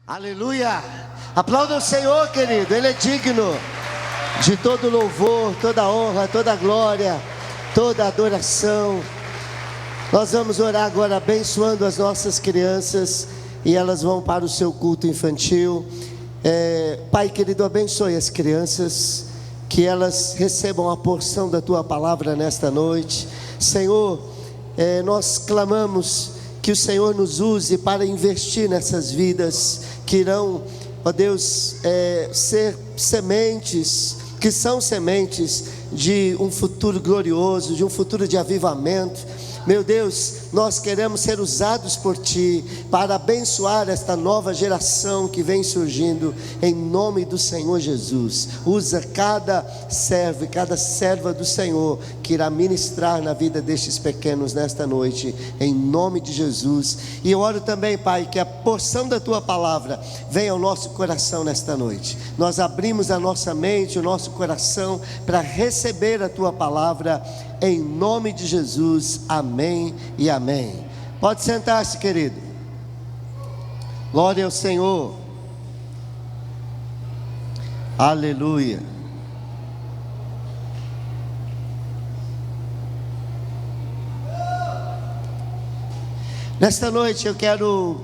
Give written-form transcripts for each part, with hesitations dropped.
Aleluia! Aplauda o Senhor, querido. Ele é digno de todo louvor, toda honra, toda glória, toda adoração. Nós vamos orar agora abençoando as nossas crianças, e elas vão para o seu culto infantil. Pai querido, abençoe as crianças, que elas recebam a porção da Tua palavra nesta noite. Senhor, nós clamamos que o Senhor nos use para investir nessas vidas, que irão, ó Deus, ser sementes, que são sementes de um futuro glorioso, de um futuro de avivamento. Meu Deus, nós queremos ser usados por Ti para abençoar esta nova geração que vem surgindo, em nome do Senhor Jesus. Usa cada servo e cada serva do Senhor que irá ministrar na vida destes pequenos nesta noite, em nome de Jesus. E eu oro também, Pai, que a porção da Tua palavra venha ao nosso coração nesta noite. Nós abrimos a nossa mente, o nosso coração para receber a Tua palavra, em nome de Jesus, amém e amém. Pode sentar-se, querido. Glória ao Senhor. Aleluia. Nesta noite eu quero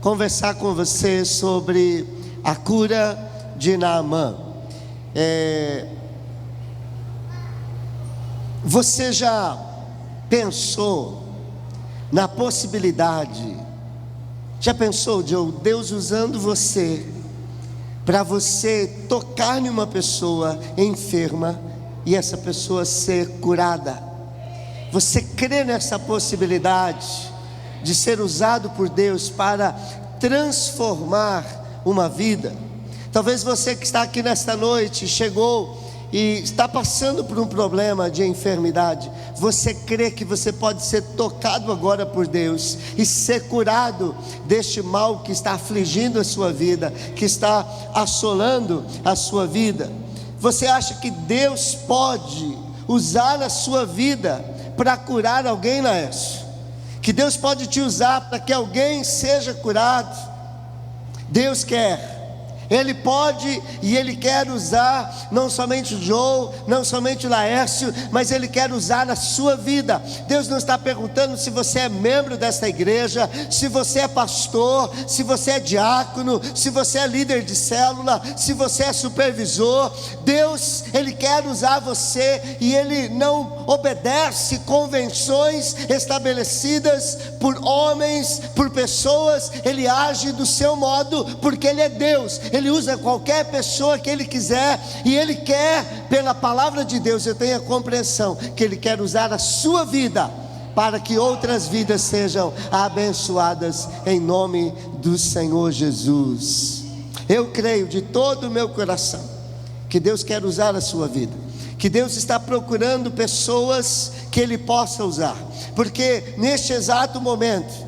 conversar com você sobre a cura de Naamã. Você já pensou na possibilidade, já pensou de Deus usando você, para você tocar em uma pessoa enferma e essa pessoa ser curada? Você crê nessa possibilidade de ser usado por Deus para transformar uma vida? Talvez você que está aqui nesta noite, chegou e está passando por um problema de enfermidade. Você crê que você pode ser tocado agora por Deus e ser curado deste mal que está afligindo a sua vida, que está assolando a sua vida? Você acha que Deus pode usar a sua vida para curar alguém, Laércio? Que Deus pode te usar para que alguém seja curado? Deus quer. Ele pode e Ele quer usar não somente o João, não somente o Laércio, mas Ele quer usar a sua vida. Deus não está perguntando se você é membro desta igreja, se você é pastor, se você é diácono, se você é líder de célula, se você é supervisor. Deus, Ele quer usar você, e Ele não obedece convenções estabelecidas por homens, por pessoas. Ele age do seu modo, porque Ele é Deus. Ele usa qualquer pessoa que Ele quiser, e Ele quer, pela palavra de Deus, eu tenho a compreensão que Ele quer usar a sua vida para que outras vidas sejam abençoadas, em nome do Senhor Jesus. Eu creio de todo o meu coração que Deus quer usar a sua vida, que Deus está procurando pessoas que Ele possa usar, porque neste exato momento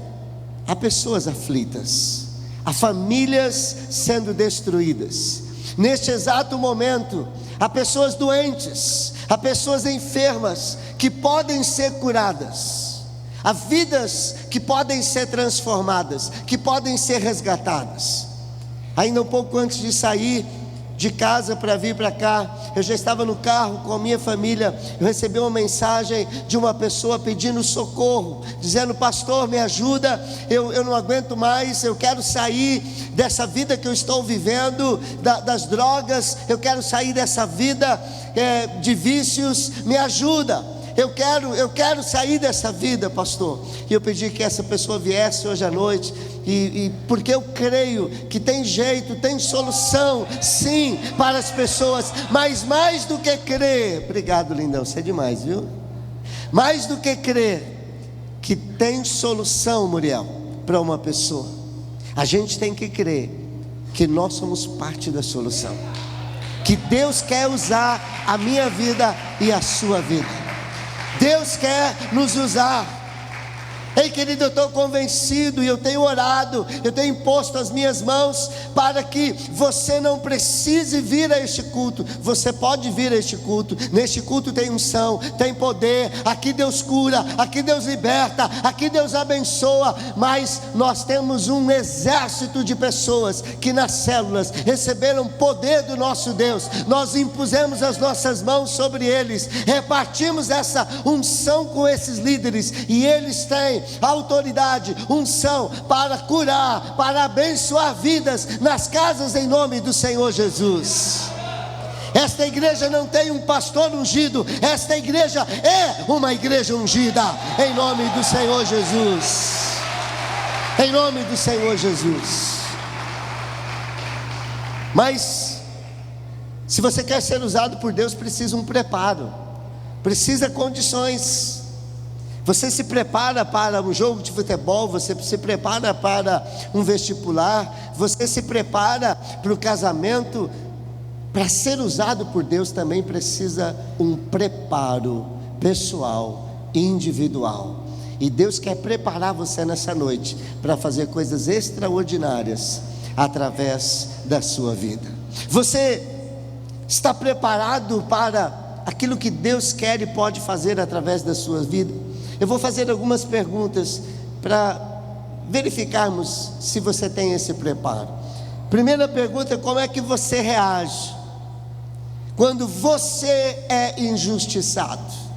há pessoas aflitas, há famílias sendo destruídas. Neste exato momento, há pessoas doentes, há pessoas enfermas que podem ser curadas, há vidas que podem ser transformadas, que podem ser resgatadas. Ainda um pouco antes de sair de casa para vir para cá, eu já estava no carro com a minha família. Eu recebi uma mensagem de uma pessoa pedindo socorro, dizendo: pastor, me ajuda, eu não aguento mais, eu quero sair dessa vida que eu estou vivendo, das drogas, eu quero sair dessa vida de vícios, me ajuda. Eu quero sair dessa vida, pastor. E eu pedi que essa pessoa viesse hoje à noite, porque eu creio que tem jeito, tem solução, sim, para as pessoas. Mas mais do que crer, obrigado, lindão, você é demais, viu? Mais do que crer que tem solução, Muriel, para uma pessoa, a gente tem que crer que nós somos parte da solução, que Deus quer usar a minha vida e a sua vida. Deus quer nos usar. Ei, querido, eu estou convencido e eu tenho orado, eu tenho imposto as minhas mãos para que você não precise vir a este culto. Você pode vir a este culto. Neste culto tem unção, tem poder. Aqui Deus cura, aqui Deus liberta, aqui Deus abençoa. Mas nós temos um exército de pessoas que nas células receberam poder do nosso Deus. Nós impusemos as nossas mãos sobre eles, repartimos essa unção com esses líderes, e eles têm autoridade, unção para curar, para abençoar vidas nas casas em nome do Senhor Jesus. Esta igreja não tem um pastor ungido, esta igreja é uma igreja ungida, em nome do Senhor Jesus. Em nome do Senhor Jesus. Mas se você quer ser usado por Deus, precisa um preparo, precisa condições. Você se prepara para um jogo de futebol, você se prepara para um vestibular, você se prepara para o casamento. Para ser usado por Deus também precisa um preparo pessoal, individual. E Deus quer preparar você nessa noite para fazer coisas extraordinárias através da sua vida. Você está preparado para aquilo que Deus quer e pode fazer através da sua vida? Eu vou fazer algumas perguntas para verificarmos se você tem esse preparo. Primeira pergunta: como é que você reage quando você é injustiçado?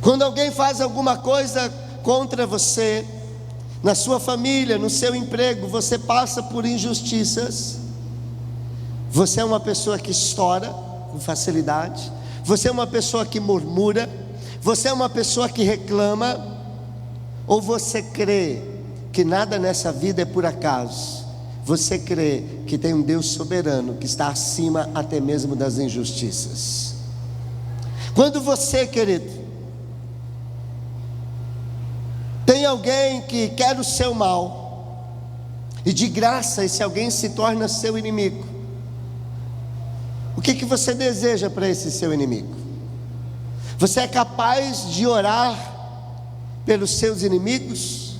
Quando alguém faz alguma coisa contra você, na sua família, no seu emprego, você passa por injustiças. Você é uma pessoa que estoura com facilidade, você é uma pessoa que murmura, você é uma pessoa que reclama, ou você crê que nada nessa vida é por acaso? Você crê que tem um Deus soberano que está acima até mesmo das injustiças? Quando você, querido, tem alguém que quer o seu mal, e de graça esse alguém se torna seu inimigo, o que você deseja para esse seu inimigo? Você é capaz de orar pelos seus inimigos?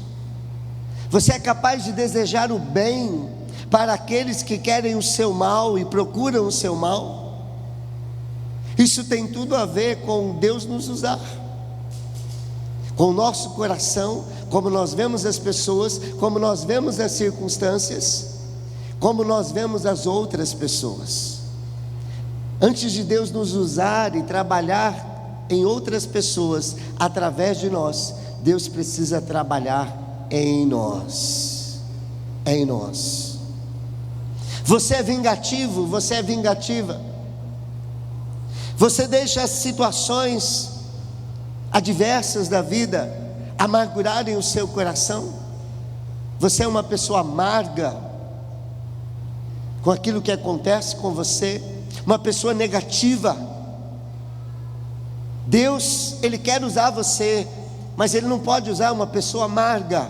Você é capaz de desejar o bem para aqueles que querem o seu mal e procuram o seu mal? Isso tem tudo a ver com Deus nos usar, com o nosso coração, como nós vemos as pessoas, como nós vemos as circunstâncias, como nós vemos as outras pessoas. Antes de Deus nos usar e trabalhar em outras pessoas através de nós, Deus precisa trabalhar em nós. Em nós. Você é vingativo, você é vingativa. Você deixa as situações adversas da vida amargurarem o seu coração? Você é uma pessoa amarga com aquilo que acontece com você, uma pessoa negativa. Deus, Ele quer usar você, mas Ele não pode usar uma pessoa amarga,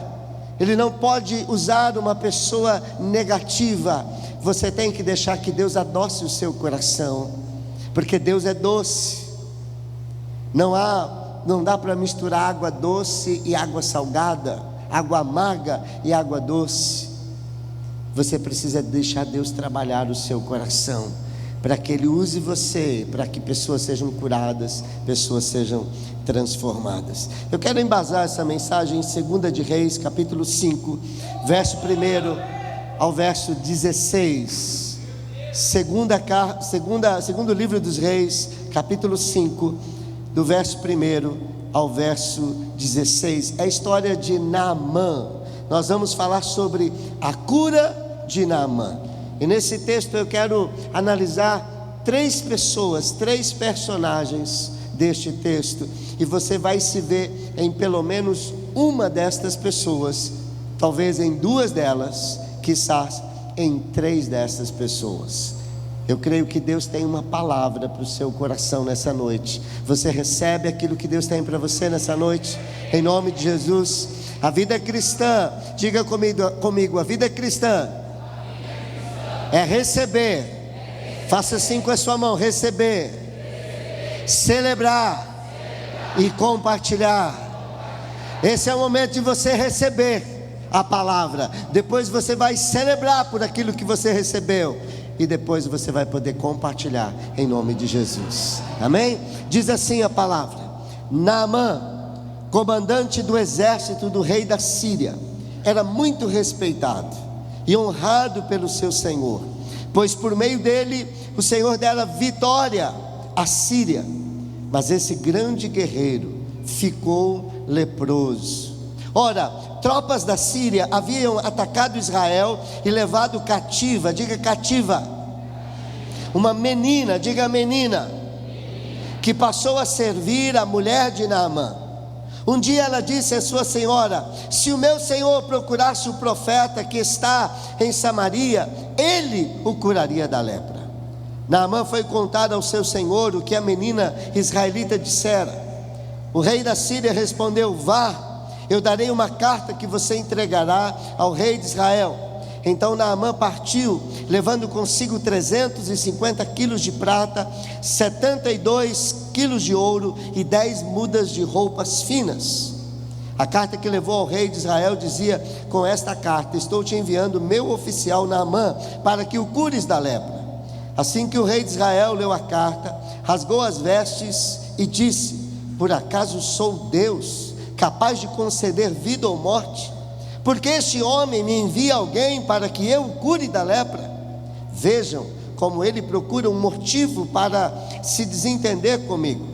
Ele não pode usar uma pessoa negativa. Você tem que deixar que Deus adoce o seu coração, porque Deus é doce. Não dá para misturar água doce e água salgada, água amarga e água doce. Você precisa deixar Deus trabalhar o seu coração, para que Ele use você, para que pessoas sejam curadas, pessoas sejam transformadas. Eu quero embasar essa mensagem em 2 de Reis, capítulo 5, verso 1 ao verso 16. Segundo livro dos Reis, capítulo 5, do verso 1 ao verso 16. É a história de Naamã. Nós vamos falar sobre a cura de Naamã. E nesse texto eu quero analisar 3 pessoas, 3 personagens deste texto. E você vai se ver em pelo menos uma destas pessoas, talvez em 2 delas, quizás em 3 dessas pessoas. Eu creio que Deus tem uma palavra para o seu coração nessa noite. Você recebe aquilo que Deus tem para você nessa noite? Em nome de Jesus. A vida cristã, diga comigo, a vida cristã é receber. Faça assim com a sua mão: receber, celebrar e compartilhar. Esse é o momento de você receber a palavra. Depois você vai celebrar por aquilo que você recebeu. E depois você vai poder compartilhar em nome de Jesus. Amém? Diz assim a palavra: Naamã, comandante do exército do rei da Síria, era muito respeitado e honrado pelo seu senhor, pois por meio dele o Senhor dera vitória à Síria. Mas esse grande guerreiro ficou leproso. Ora, tropas da Síria haviam atacado Israel e levado cativa, diga cativa, uma menina, diga menina, que passou a servir a mulher de Naamã. Um dia ela disse à sua senhora: se o meu senhor procurasse o profeta que está em Samaria, ele o curaria da lepra. Naamã foi contar ao seu senhor o que a menina israelita dissera. O rei da Síria respondeu: vá, eu darei uma carta que você entregará ao rei de Israel. Então Naamã partiu, levando consigo 350 quilos de prata, 72 quilos de ouro e 10 mudas de roupas finas. A carta que levou ao rei de Israel dizia: com esta carta estou te enviando meu oficial Naamã, para que o cures da lepra. Assim que o rei de Israel leu a carta, rasgou as vestes e disse: por acaso sou Deus, capaz de conceder vida ou morte? Porque este homem me envia alguém para que eu o cure da lepra? Vejam como ele procura um motivo para se desentender comigo.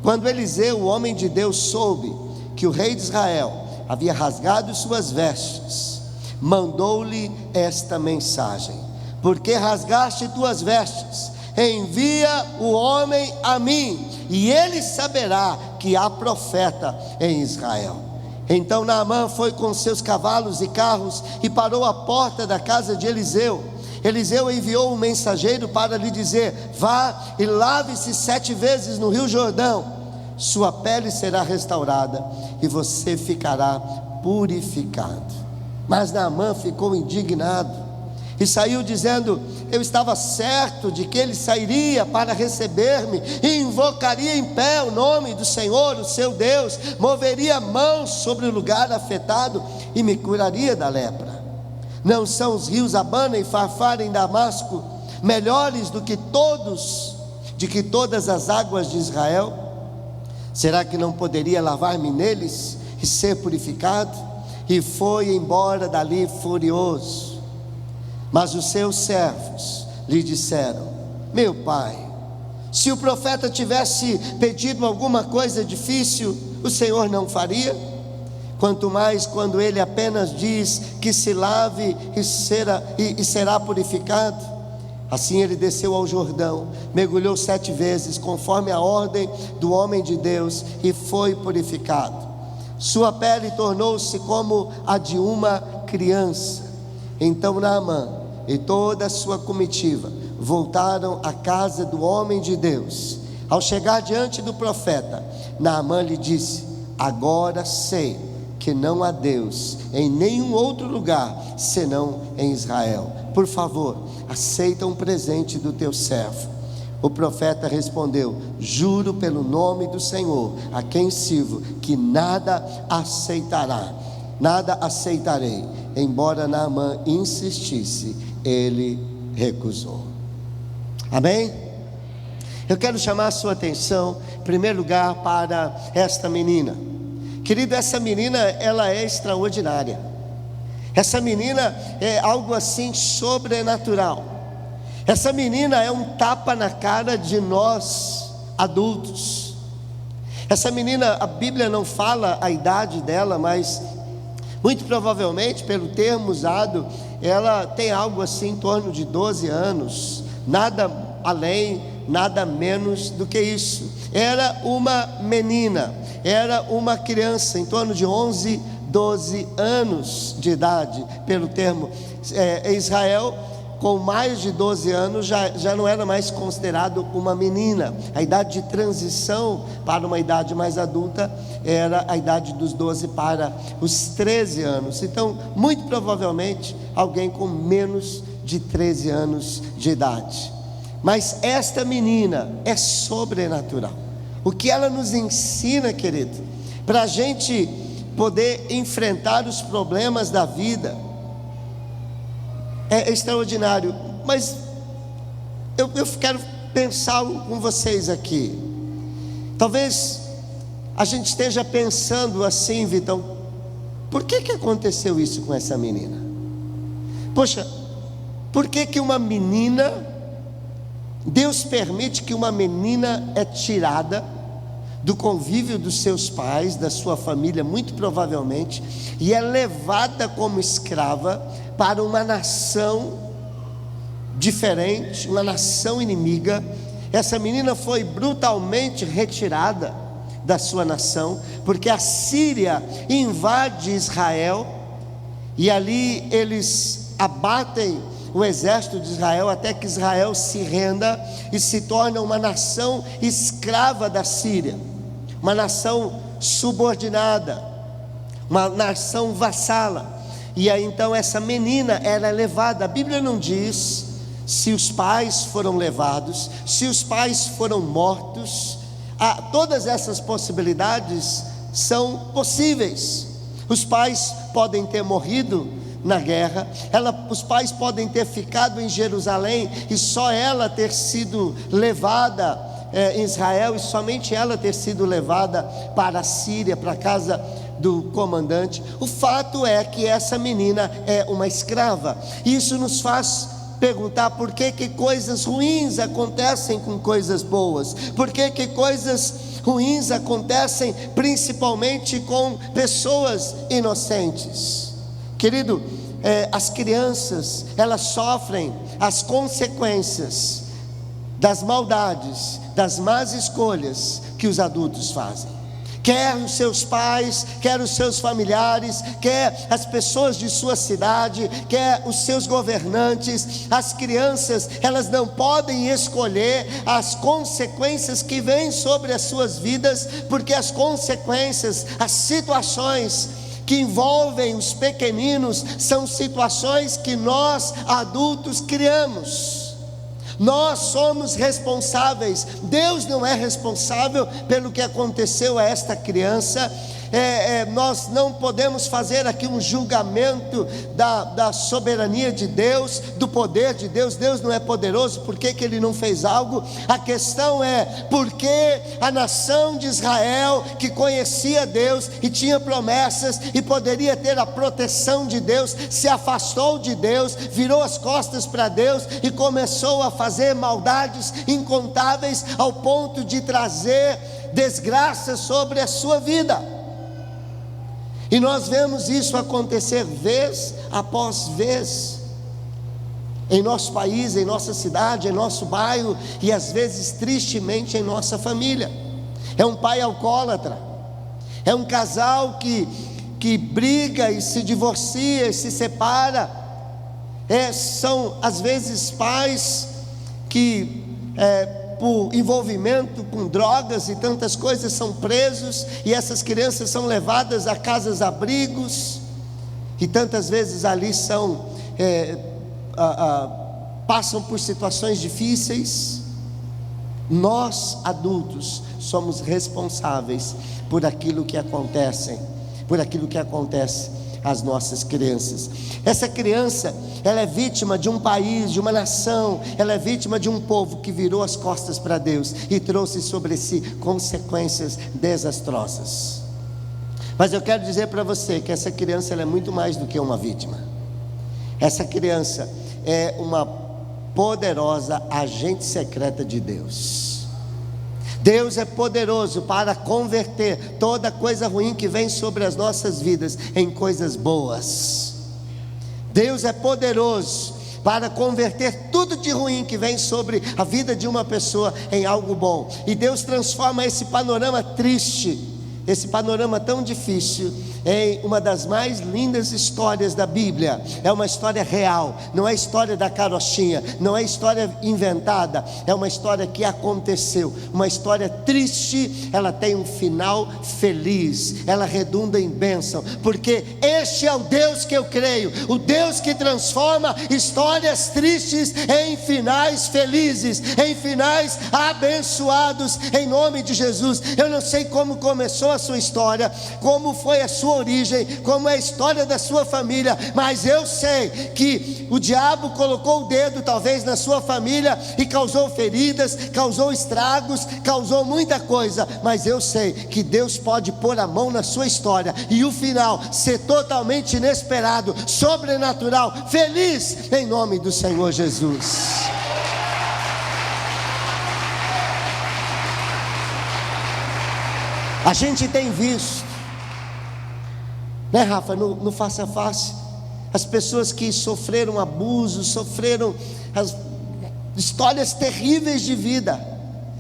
Quando Eliseu, o homem de Deus, soube que o rei de Israel havia rasgado suas vestes, mandou-lhe esta mensagem: porque rasgaste tuas vestes, envia o homem a mim, e ele saberá que há profeta em Israel. Então Naamã foi com seus cavalos e carros e parou à porta da casa de Eliseu. Eliseu enviou um mensageiro para lhe dizer: vá e lave-se 7 vezes no rio Jordão, sua pele será restaurada e você ficará purificado. Mas Naamã ficou indignado e saiu dizendo: eu estava certo de que ele sairia para receber-me e invocaria em pé o nome do Senhor, o seu Deus, moveria mãos sobre o lugar afetado e me curaria da lepra. Não são os rios Abana e Farfar em Damasco melhores do que todas as águas de Israel? Será que não poderia lavar-me neles e ser purificado? E foi embora dali furioso. Mas os seus servos lhe disseram: meu pai, se o profeta tivesse pedido alguma coisa difícil, o Senhor não faria? Quanto mais quando ele apenas diz que se lave e será purificado. Assim ele desceu ao Jordão, mergulhou 7 vezes, conforme a ordem do homem de Deus, e foi purificado. Sua pele tornou-se como a de uma criança. Então Naamã e toda a sua comitiva voltaram à casa do homem de Deus. Ao chegar diante do profeta, Naamã lhe disse: agora sei que não há Deus em nenhum outro lugar senão em Israel. Por favor, aceita um presente do teu servo. O profeta respondeu: juro pelo nome do Senhor, a quem sirvo, que nada aceitarei. Embora Naamã insistisse, ele recusou. Amém? Eu quero chamar a sua atenção, em primeiro lugar, para esta menina. Querido, essa menina, ela é extraordinária. Essa menina é algo assim sobrenatural. Essa menina é um tapa na cara de nós adultos. Essa menina, a Bíblia não fala a idade dela, mas muito provavelmente, pelo termo usado, ela tem algo assim em torno de 12 anos, nada além, nada menos do que isso. Era uma menina, era uma criança em torno de 11, 12 anos de idade, pelo termo. Israel, com mais de 12 anos, já não era mais considerado uma menina. A idade de transição para uma idade mais adulta era a idade dos 12 para os 13 anos. Então, muito provavelmente, alguém com menos de 13 anos de idade. Mas esta menina é sobrenatural. O que ela nos ensina, querido, para a gente poder enfrentar os problemas da vida. É extraordinário. Mas eu quero pensar com vocês aqui. Talvez a gente esteja pensando assim, Vitão, por que aconteceu isso com essa menina? Poxa, por que uma menina, Deus permite que uma menina é tirada do convívio dos seus pais, da sua família, muito provavelmente, e é levada como escrava para uma nação diferente, uma nação inimiga? Essa menina foi brutalmente retirada da sua nação, porque a Síria invade Israel, e ali eles abatem o exército de Israel, até que Israel se renda e se torna uma nação escrava da Síria, uma nação subordinada, uma nação vassala. E aí então essa menina era levada. A Bíblia não diz se os pais foram levados, se os pais foram mortos. Todas essas possibilidades são possíveis. Os pais podem ter morrido na guerra, os pais podem ter ficado em Jerusalém e só ela ter sido levada em Israel, e somente ela ter sido levada para a Síria, para a casa do comandante. O fato é que essa menina é uma escrava. Isso nos faz perguntar por que coisas ruins acontecem com coisas boas, por que coisas ruins acontecem principalmente com pessoas inocentes. Querido, as crianças, elas sofrem as consequências das maldades, das más escolhas que os adultos fazem. Quer os seus pais, quer os seus familiares, quer as pessoas de sua cidade, quer os seus governantes, as crianças, elas não podem escolher as consequências que vêm sobre as suas vidas, porque as consequências, as situações que envolvem os pequeninos, são situações que nós adultos criamos. Nós somos responsáveis. Deus não é responsável pelo que aconteceu a esta criança. Nós não podemos fazer aqui um julgamento da soberania de Deus, do poder de Deus. Deus não é poderoso, por que Ele não fez algo? A questão é, por que a nação de Israel, que conhecia Deus e tinha promessas e poderia ter a proteção de Deus, se afastou de Deus, virou as costas para Deus e começou a fazer maldades incontáveis, ao ponto de trazer desgraça sobre a sua vida? E nós vemos isso acontecer vez após vez, em nosso país, em nossa cidade, em nosso bairro, e às vezes tristemente em nossa família. É um pai alcoólatra, é um casal que briga e se divorcia e se separa, são às vezes pais que por envolvimento com drogas e tantas coisas são presos, e essas crianças são levadas a casas abrigos, e tantas vezes ali passam por situações difíceis. Nós adultos somos responsáveis por aquilo que acontece às nossas crianças. Essa criança, ela é vítima de um país, de uma nação, ela é vítima de um povo que virou as costas para Deus e trouxe sobre si consequências desastrosas. Mas eu quero dizer para você que essa criança, ela é muito mais do que uma vítima. Essa criança é uma poderosa agente secreta de Deus. Deus é poderoso para converter toda coisa ruim que vem sobre as nossas vidas em coisas boas. Deus é poderoso para converter tudo de ruim que vem sobre a vida de uma pessoa em algo bom. E Deus transforma esse panorama triste, esse panorama tão difícil, em uma das mais lindas histórias da Bíblia. É uma história real, não é história da carochinha, não é história inventada, é uma história que aconteceu, uma história triste. Ela tem um final feliz, ela redunda em bênção, porque este é o Deus que eu creio, o Deus que transforma histórias tristes em finais felizes, em finais abençoados, em nome de Jesus. Eu não sei como começou a sua história, como foi a sua origem, como é a história da sua família, mas eu sei que o diabo colocou o dedo talvez na sua família e causou feridas, causou estragos, causou muita coisa, mas eu sei que Deus pode pôr a mão na sua história e o final ser totalmente inesperado, sobrenatural, feliz, em nome do Senhor Jesus. A gente tem visto, né, Rafa, no face a face, as pessoas que sofreram abuso, sofreram as histórias terríveis de vida,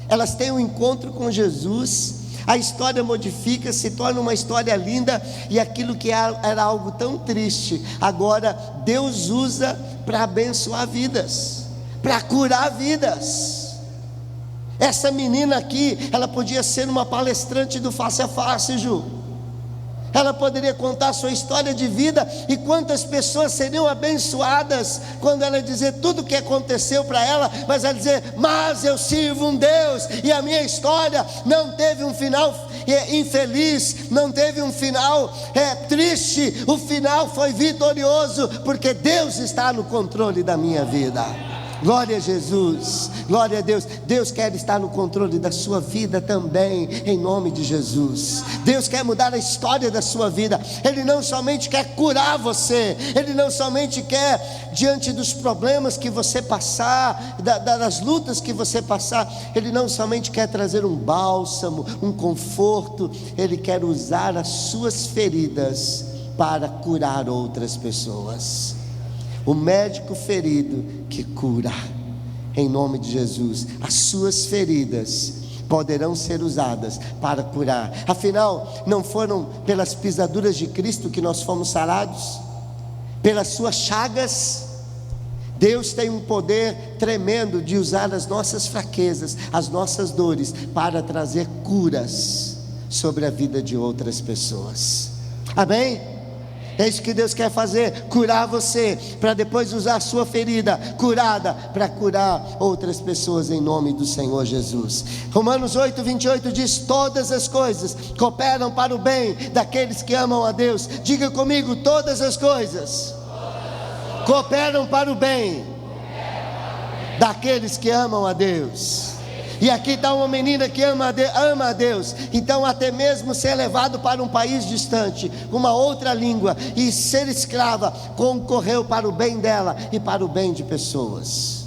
elas têm um encontro com Jesus, a história modifica, se torna uma história linda, e aquilo que era algo tão triste, agora Deus usa para abençoar vidas, para curar vidas. Essa menina aqui, ela podia ser uma palestrante do face a face, Ju. Ela poderia contar a sua história de vida, e quantas pessoas seriam abençoadas quando ela dizer tudo o que aconteceu para ela, mas ela dizer, mas eu sirvo um Deus, e a minha história não teve um final infeliz, não teve um final triste, o final foi vitorioso, porque Deus está no controle da minha vida. Glória a Jesus, glória a Deus. Deus quer estar no controle da sua vida também, em nome de Jesus. Deus quer mudar a história da sua vida. Ele não somente quer curar você, Ele não somente quer, diante dos problemas que você passar, das lutas que você passar, Ele não somente quer trazer um bálsamo, um conforto, Ele quer usar as suas feridas para curar outras pessoas. O médico ferido que cura, em nome de Jesus. As suas feridas poderão ser usadas para curar. Afinal, não foram pelas pisaduras de Cristo que nós fomos sarados? Pelas suas chagas? Deus tem um poder tremendo de usar as nossas fraquezas, as nossas dores, para trazer curas sobre a vida de outras pessoas. Amém? É isso que Deus quer fazer, curar você, para depois usar a sua ferida curada, para curar outras pessoas, em nome do Senhor Jesus. Romanos 8:28 diz, todas as coisas cooperam para o bem daqueles que amam a Deus. Diga comigo, todas as coisas cooperam para o bem daqueles que amam a Deus. E aqui está uma menina que ama a Deus, então até mesmo ser levado para um país distante, com uma outra língua, e ser escrava, concorreu para o bem dela e para o bem de pessoas.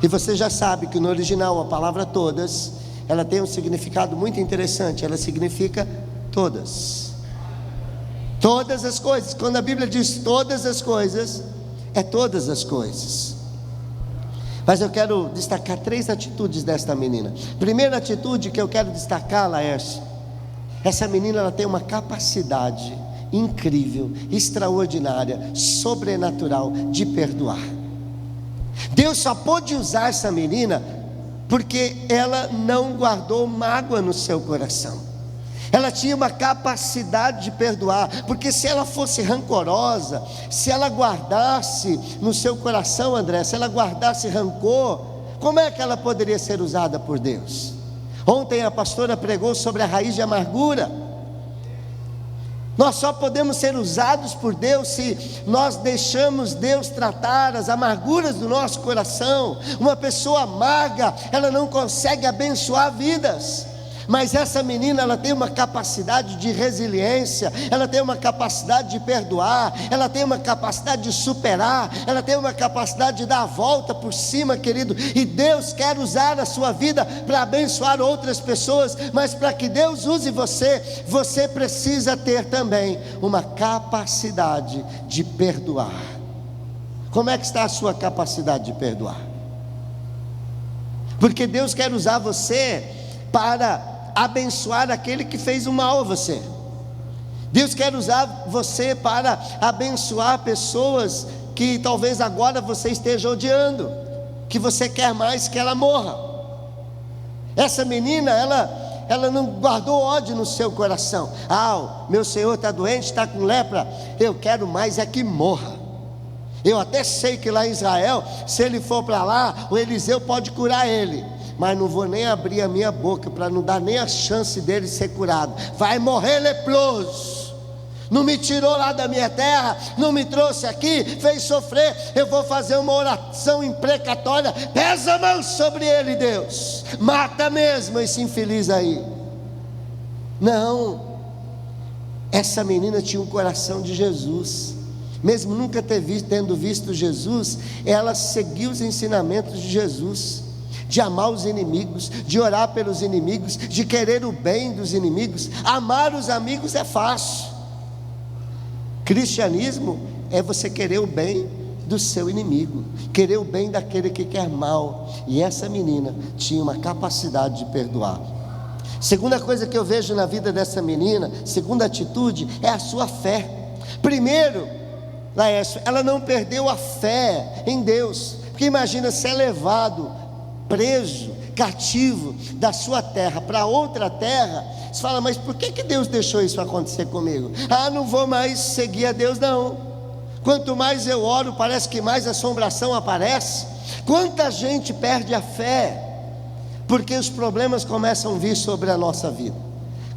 E você já sabe que no original a palavra todas, ela tem um significado muito interessante, ela significa todas. Todas as coisas, quando a Bíblia diz todas as coisas, é todas as coisas. Mas eu quero destacar 3 atitudes desta menina. Primeira atitude que eu quero destacar, Laércio, essa menina, ela tem uma capacidade incrível, extraordinária, sobrenatural de perdoar. Deus só pôde usar essa menina porque ela não guardou mágoa no seu coração. Ela tinha uma capacidade de perdoar, porque se ela fosse rancorosa, se ela guardasse no seu coração, André, se ela guardasse rancor, como é que ela poderia ser usada por Deus? Ontem a pastora pregou sobre a raiz de amargura. Nós só podemos ser usados por Deus se nós deixamos Deus tratar as amarguras do nosso coração. Uma pessoa amarga, ela não consegue abençoar vidas. Mas essa menina, ela tem uma capacidade de resiliência, ela tem uma capacidade de perdoar, ela tem uma capacidade de superar, ela tem uma capacidade de dar a volta por cima, querido. E Deus quer usar a sua vida para abençoar outras pessoas, mas para que Deus use você, você precisa ter também uma capacidade de perdoar. Como é que está a sua capacidade de perdoar? Porque Deus quer usar você para abençoar aquele que fez o mal a você. Deus quer usar você para abençoar pessoas que talvez agora você esteja odiando, que você quer mais que ela morra. Essa menina, ela não guardou ódio no seu coração. O meu Senhor está doente, está com lepra, eu quero mais é que morra. Eu até sei que lá em Israel, se ele for para lá, o Eliseu pode curar ele, mas não vou nem abrir a minha boca para não dar nem a chance dele ser curado. Vai morrer leproso. Não me tirou lá da minha terra, não me trouxe aqui, fez sofrer. Eu vou fazer uma oração imprecatória. Pesa a mão sobre ele, Deus. Mata mesmo esse infeliz aí. Não. Essa menina tinha um coração de Jesus. Mesmo nunca tendo visto Jesus, ela seguiu os ensinamentos de Jesus, de amar os inimigos, de orar pelos inimigos, de querer o bem dos inimigos. Amar os amigos é fácil. Cristianismo é você querer o bem do seu inimigo, querer o bem daquele que quer mal. E essa menina tinha uma capacidade de perdoar. Segunda coisa que eu vejo na vida dessa menina, segunda atitude, é a sua fé. Primeiro, Laércio, ela não perdeu a fé em Deus. Porque imagina ser levado, preso, cativo da sua terra para outra terra. Você fala, mas por que Deus deixou isso acontecer comigo? Não vou mais seguir a Deus não. Quanto mais eu oro, parece que mais assombração aparece. Quanta gente perde a fé porque os problemas começam a vir sobre a nossa vida.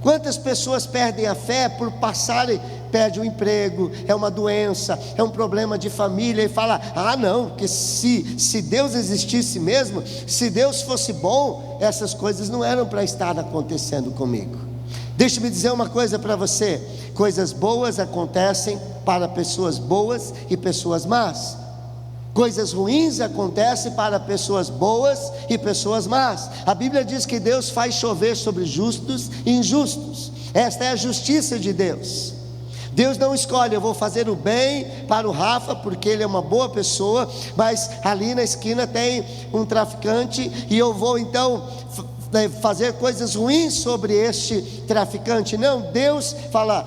Quantas pessoas perdem a fé por passarem, perde o emprego, é uma doença, é um problema de família, e fala, não, porque se Deus existisse mesmo, se Deus fosse bom, essas coisas não eram para estar acontecendo comigo. Deixa-me dizer uma coisa para você: coisas boas acontecem para pessoas boas e pessoas más. Coisas ruins acontecem para pessoas boas e pessoas más. A Bíblia diz que Deus faz chover sobre justos e injustos. Esta é a justiça de Deus. Deus não escolhe, eu vou fazer o bem para o Rafa porque ele é uma boa pessoa, mas ali na esquina tem um traficante e eu vou então fazer coisas ruins sobre este traficante. Não, Deus fala,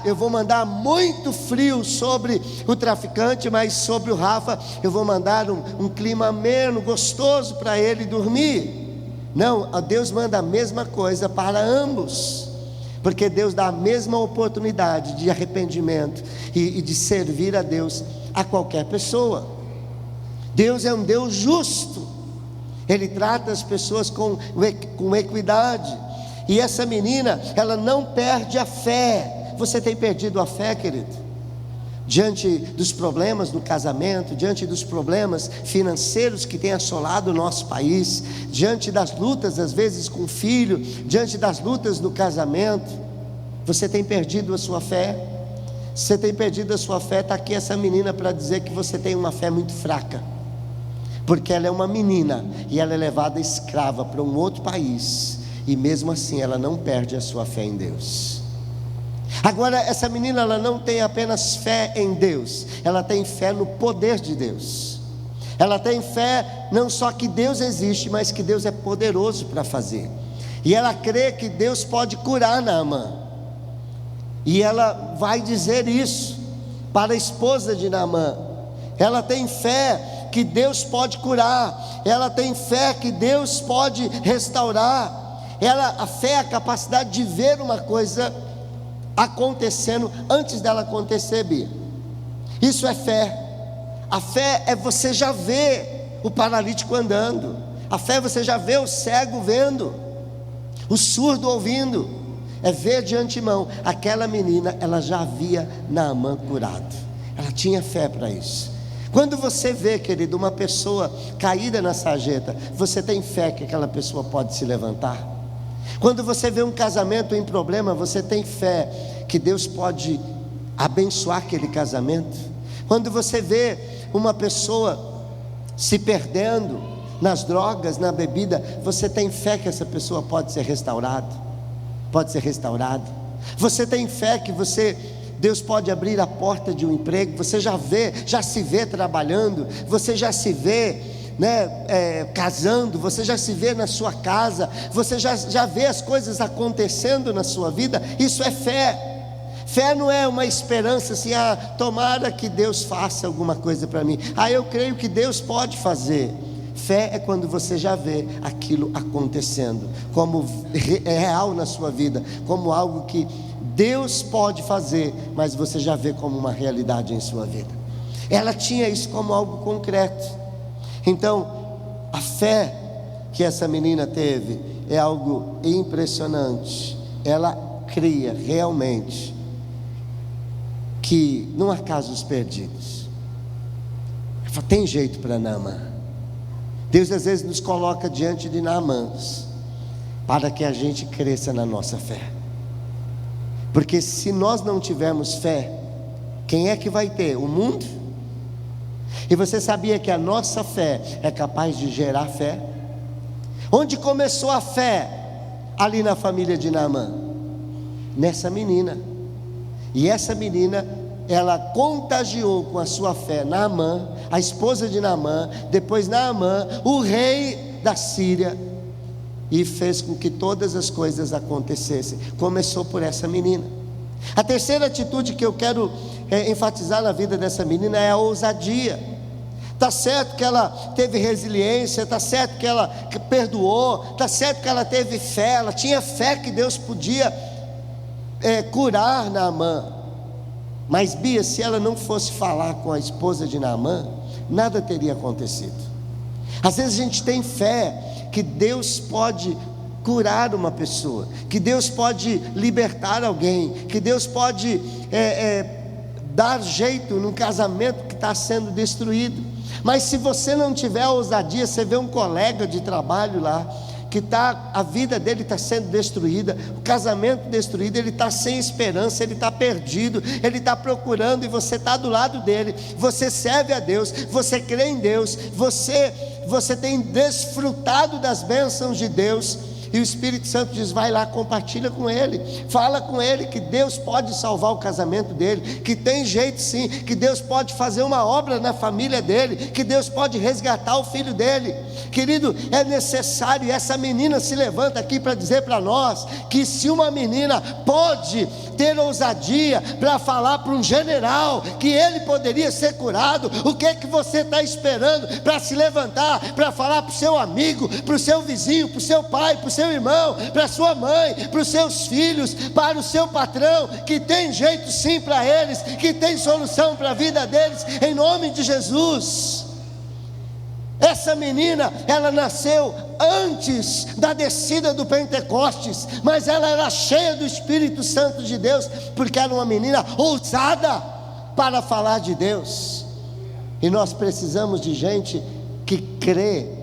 eu vou mandar muito frio sobre o traficante, mas sobre o Rafa eu vou mandar um clima ameno, gostoso para ele dormir. Não, Deus manda a mesma coisa para ambos, porque Deus dá a mesma oportunidade de arrependimento e de servir a Deus a qualquer pessoa. Deus é um Deus justo. Ele trata as pessoas com equidade. E essa menina, ela não perde a fé. Você tem perdido a fé, querido? Diante dos problemas do casamento, diante dos problemas financeiros que têm assolado o nosso país, diante das lutas às vezes com o filho, diante das lutas no casamento, você tem perdido a sua fé? Se você tem perdido a sua fé, está aqui essa menina para dizer que você tem uma fé muito fraca. Porque ela é uma menina e ela é levada escrava para um outro país, e mesmo assim ela não perde a sua fé em Deus. Agora essa menina, ela não tem apenas fé em Deus, ela tem fé no poder de Deus. Ela tem fé não só que Deus existe, mas que Deus é poderoso para fazer. E ela crê que Deus pode curar Naamã. E ela vai dizer isso para a esposa de Naamã. Ela tem fé que Deus pode curar, ela tem fé que Deus pode restaurar. A fé é a capacidade de ver uma coisa acontecendo antes dela acontecer, Bia. Isso é fé. A fé é você já ver o paralítico andando, a fé é você já ver o cego vendo, o surdo ouvindo. É ver de antemão. Aquela menina, ela já via Naamã curado, ela tinha fé para isso. Quando você vê, querido, uma pessoa caída na sarjeta, você tem fé que aquela pessoa pode se levantar? Quando você vê um casamento em problema, você tem fé que Deus pode abençoar aquele casamento? Quando você vê uma pessoa se perdendo nas drogas, na bebida, você tem fé que essa pessoa pode ser restaurada? Pode ser restaurada? Você tem fé que Deus pode abrir a porta de um emprego? Você já se vê trabalhando, você já se vê casando, você já se vê na sua casa, você já vê as coisas acontecendo na sua vida. Isso é fé. Fé não é uma esperança assim, tomara que Deus faça alguma coisa para mim, eu creio que Deus pode fazer. Fé é quando você já vê aquilo acontecendo como real na sua vida, como algo que Deus pode fazer, mas você já vê como uma realidade em sua vida. Ela tinha isso como algo concreto. Então, a fé que essa menina teve é algo impressionante. Ela cria realmente que não há casos perdidos. Ela fala, tem jeito para Naamã. Deus às vezes nos coloca diante de Naamãs para que a gente cresça na nossa fé. Porque se nós não tivermos fé, quem é que vai ter? O mundo? E você sabia que a nossa fé é capaz de gerar fé? Onde começou a fé? Ali na família de Naamã, nessa menina. E essa menina, ela contagiou com a sua fé Naamã, a esposa de Naamã, depois Naamã, o rei da Síria, e fez com que todas as coisas acontecessem. Começou por essa menina. A terceira atitude que eu quero enfatizar na vida dessa menina é a ousadia. Está certo que ela teve resiliência, está certo que ela perdoou, está certo que ela teve fé, ela tinha fé que Deus podia curar Naamã. Mas Bia, se ela não fosse falar com a esposa de Naamã, nada teria acontecido. Às vezes a gente tem fé que Deus pode curar uma pessoa, que Deus pode libertar alguém, que Deus pode dar jeito num casamento que está sendo destruído. Mas se você não tiver ousadia, você vê um colega de trabalho lá, que a vida dele está sendo destruída, o casamento destruído, ele está sem esperança, ele está perdido, ele está procurando, e você está do lado dele, você serve a Deus, você crê em Deus, você tem desfrutado das bênçãos de Deus, e o Espírito Santo diz, vai lá, compartilha com ele, fala com ele que Deus pode salvar o casamento dele, que tem jeito sim, que Deus pode fazer uma obra na família dele, que Deus pode resgatar o filho dele. Querido, é necessário, e essa menina se levanta aqui para dizer para nós, que se uma menina pode ter ousadia para falar para um general, que ele poderia ser curado, o que é que você está esperando para se levantar, para falar para o seu amigo, para o seu vizinho, para o seu pai, para o seu irmão, para a sua mãe, para os seus filhos, para o seu patrão, que tem jeito sim para eles, que tem solução para a vida deles, em nome de Jesus. Essa menina, ela nasceu antes da descida do Pentecostes, mas ela era cheia do Espírito Santo de Deus, porque era uma menina ousada para falar de Deus. E nós precisamos de gente que crê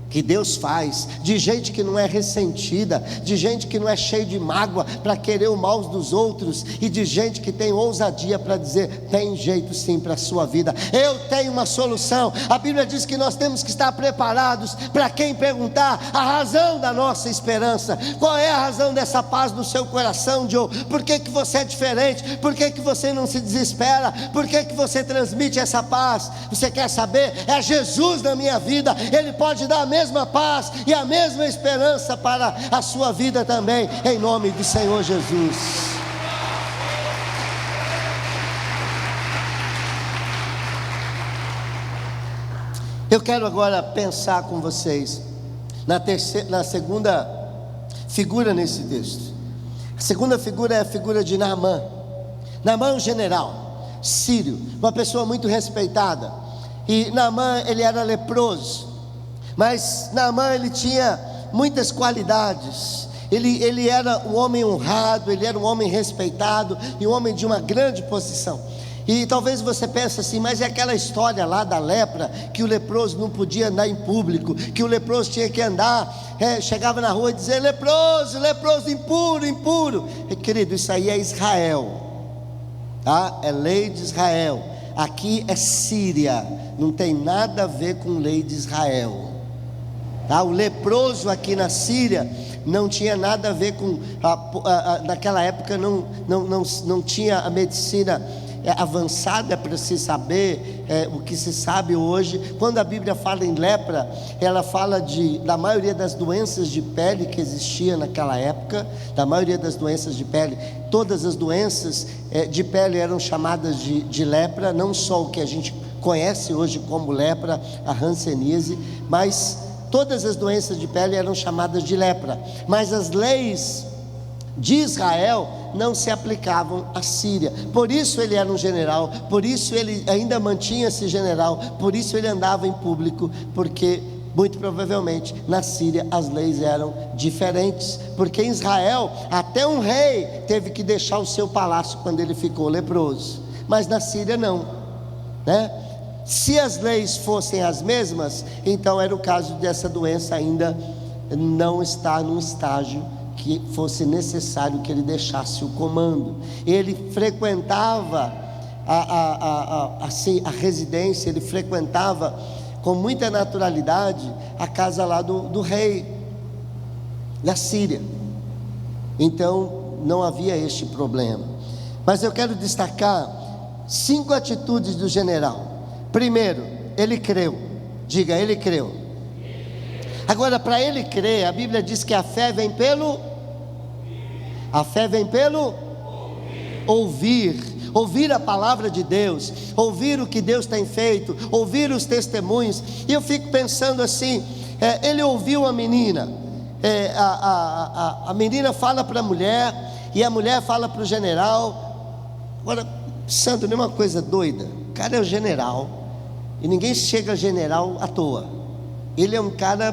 que Deus faz, de gente que não é ressentida, de gente que não é cheia de mágoa para querer o mal dos outros, e de gente que tem ousadia para dizer, tem jeito sim para a sua vida, eu tenho uma solução. A Bíblia diz que nós temos que estar preparados para quem perguntar a razão da nossa esperança. Qual é a razão dessa paz no seu coração, Joe? Por que você é diferente? Por que você não se desespera? Por que você transmite essa paz? Você quer saber? É Jesus na minha vida, Ele pode dar a mesma paz e a mesma esperança para a sua vida também, em nome do Senhor Jesus. Eu quero agora pensar com vocês na segunda figura nesse texto. A segunda figura é a figura de Naamã. Naamã é um general sírio, uma pessoa muito respeitada, e Naamã, ele era leproso. Mas Naamã, ele tinha muitas qualidades. Ele era um homem honrado, ele era um homem respeitado e um homem de uma grande posição. E talvez você pense assim, mas é aquela história lá da lepra, que o leproso não podia andar em público, que o leproso tinha que andar, chegava na rua e dizer, leproso, leproso, impuro, impuro. E, querido, isso aí é Israel, tá? É lei de Israel. Aqui é Síria, não tem nada a ver com lei de Israel. Tá? O leproso aqui na Síria não tinha nada a ver com naquela época não tinha a medicina avançada para se saber o que se sabe hoje. Quando a Bíblia fala em lepra, ela fala da maioria das doenças de pele que existia naquela época, da maioria das doenças de pele. Todas as doenças de pele eram chamadas de lepra, não só o que a gente conhece hoje como lepra, a hanseníase, mas todas as doenças de pele eram chamadas de lepra. Mas as leis de Israel não se aplicavam à Síria. Por isso ele era um general, por isso ele ainda mantinha-se general, por isso ele andava em público, porque Muito provavelmente na Síria as leis eram diferentes, porque em Israel até um rei teve que deixar o seu palácio quando ele ficou leproso, mas na Síria não, né? Se as leis fossem as mesmas, então era o caso dessa doença ainda não estar num estágio que fosse necessário que ele deixasse o comando. Ele frequentava a residência, ele frequentava com muita naturalidade a casa lá do rei da Síria. Então não havia este problema. Mas eu quero destacar 5 atitudes do general. Primeiro, ele creu. Diga, ele creu. Agora, para ele crer, a Bíblia diz que a fé vem pelo ouvir. Ouvir a palavra de Deus, ouvir o que Deus tem feito, ouvir os testemunhos. E eu fico pensando assim, ele ouviu a menina, a menina fala para a mulher, e a mulher fala para o general. Agora, Sandro, não é uma coisa doida? O cara é o general, e ninguém chega a general à toa. Ele é um cara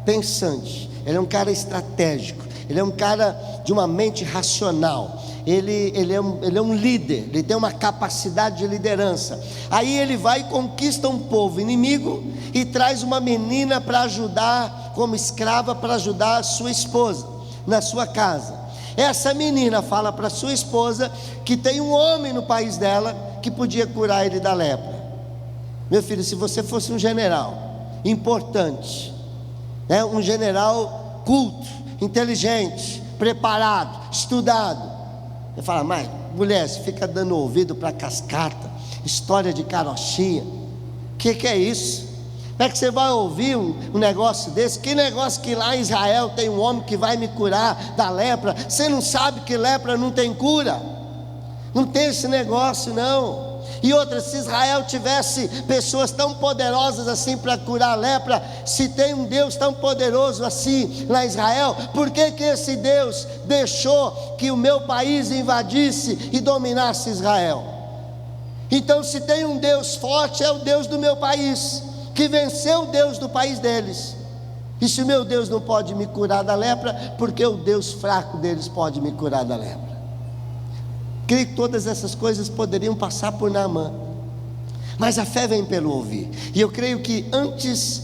pensante, ele é um cara estratégico, ele é um cara de uma mente racional. Ele é um líder, ele tem uma capacidade de liderança. Aí ele vai e conquista um povo inimigo e traz uma menina para ajudar, como escrava, para ajudar a sua esposa na sua casa. Essa menina fala para sua esposa que tem um homem no país dela que podia curar ele da lepra. Meu filho, se você fosse um general importante, né, um general culto, inteligente, preparado, estudado, eu falo, mas mulher, você fica dando ouvido para cascata, história de carochinha, que é isso? Como é que você vai ouvir um negócio desse? Que negócio que lá em Israel tem um homem que vai me curar da lepra? Você não sabe que lepra não tem cura? Não tem esse negócio não. E outra, se Israel tivesse pessoas tão poderosas assim para curar a lepra, se tem um Deus tão poderoso assim lá em Israel, por que esse Deus deixou que o meu país invadisse e dominasse Israel? Então, se tem um Deus forte, é o Deus do meu país, que venceu o Deus do país deles. E se o meu Deus não pode me curar da lepra, porque o Deus fraco deles pode me curar da lepra? Creio que todas essas coisas poderiam passar por Naamã, mas a fé vem pelo ouvir. E eu creio que antes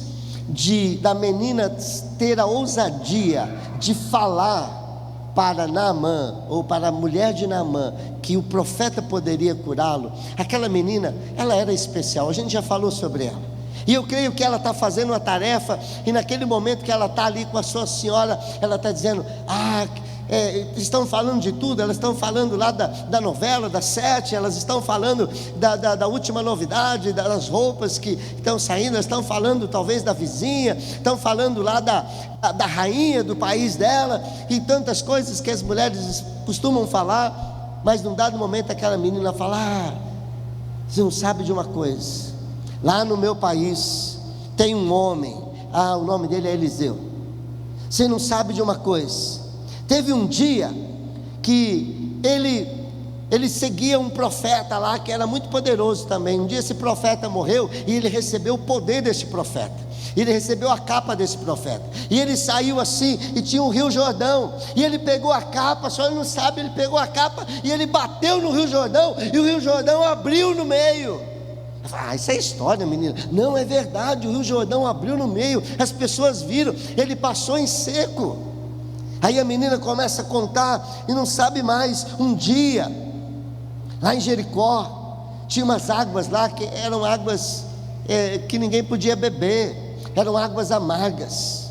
da menina ter a ousadia de falar para Naamã, ou para a mulher de Naamã, que o profeta poderia curá-lo, aquela menina, ela era especial, a gente já falou sobre ela. E eu creio que ela está fazendo uma tarefa, e naquele momento que ela está ali com a sua senhora, ela está dizendo, estão falando de tudo, elas estão falando lá da novela, das 7, elas estão falando da última novidade, das roupas que estão saindo, elas estão falando talvez da vizinha, estão falando lá da rainha do país dela, e tantas coisas que as mulheres costumam falar. Mas num dado momento aquela menina fala, você não sabe de uma coisa, lá no meu país tem um homem, o nome dele é Eliseu. Você não sabe de uma coisa, teve um dia que ele seguia um profeta lá que era muito poderoso também. Um dia esse profeta morreu e ele recebeu o poder desse profeta, ele recebeu a capa desse profeta, e ele saiu assim, e tinha o Rio Jordão, e ele pegou a capa, só ele não sabe, ele pegou a capa e ele bateu no Rio Jordão, e o Rio Jordão abriu no meio. Isso é história, menina. Não, é verdade, o Rio Jordão abriu no meio, as pessoas viram, ele passou em seco. Aí a menina começa a contar e não sabe mais. Um dia, lá em Jericó, tinha umas águas lá que eram águas que ninguém podia beber, eram águas amargas,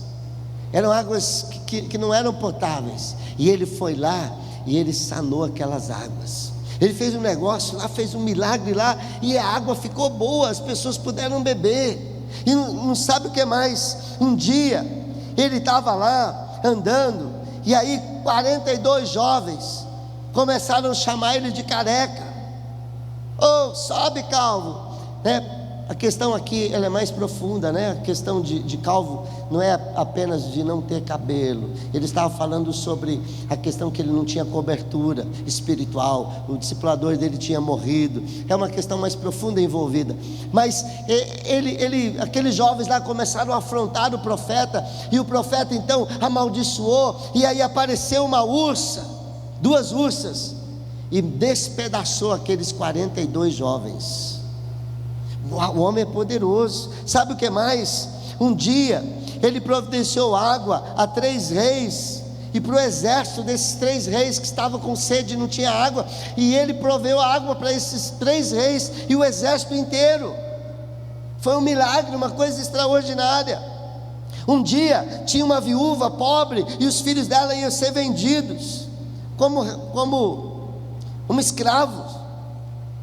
eram águas que não eram potáveis. E ele foi lá e ele sanou aquelas águas. Ele fez um negócio lá, fez um milagre lá, e a água ficou boa, as pessoas puderam beber. E não sabe o que mais. Um dia ele estava lá andando, e aí 42 jovens começaram a chamar ele de careca. Sobe calvo, né? a questão aqui ela é mais profunda, né? A questão de calvo não é apenas de não ter cabelo. Ele estava falando sobre a questão que ele não tinha cobertura espiritual, o discipulador dele tinha morrido. É uma questão mais profunda envolvida. Mas aqueles jovens lá começaram a afrontar o profeta, e o profeta então amaldiçoou, e aí apareceu uma ursa, 2 ursas, e despedaçou aqueles 42 jovens. O homem é poderoso. Sabe o que mais? Um dia ele providenciou água a 3 reis, e para o exército desses 3 reis que estavam com sede e não tinha água, e ele proveu água para esses 3 reis e o exército inteiro. Foi um milagre, uma coisa extraordinária. Um dia tinha uma viúva pobre, e os filhos dela iam ser vendidos como escravos.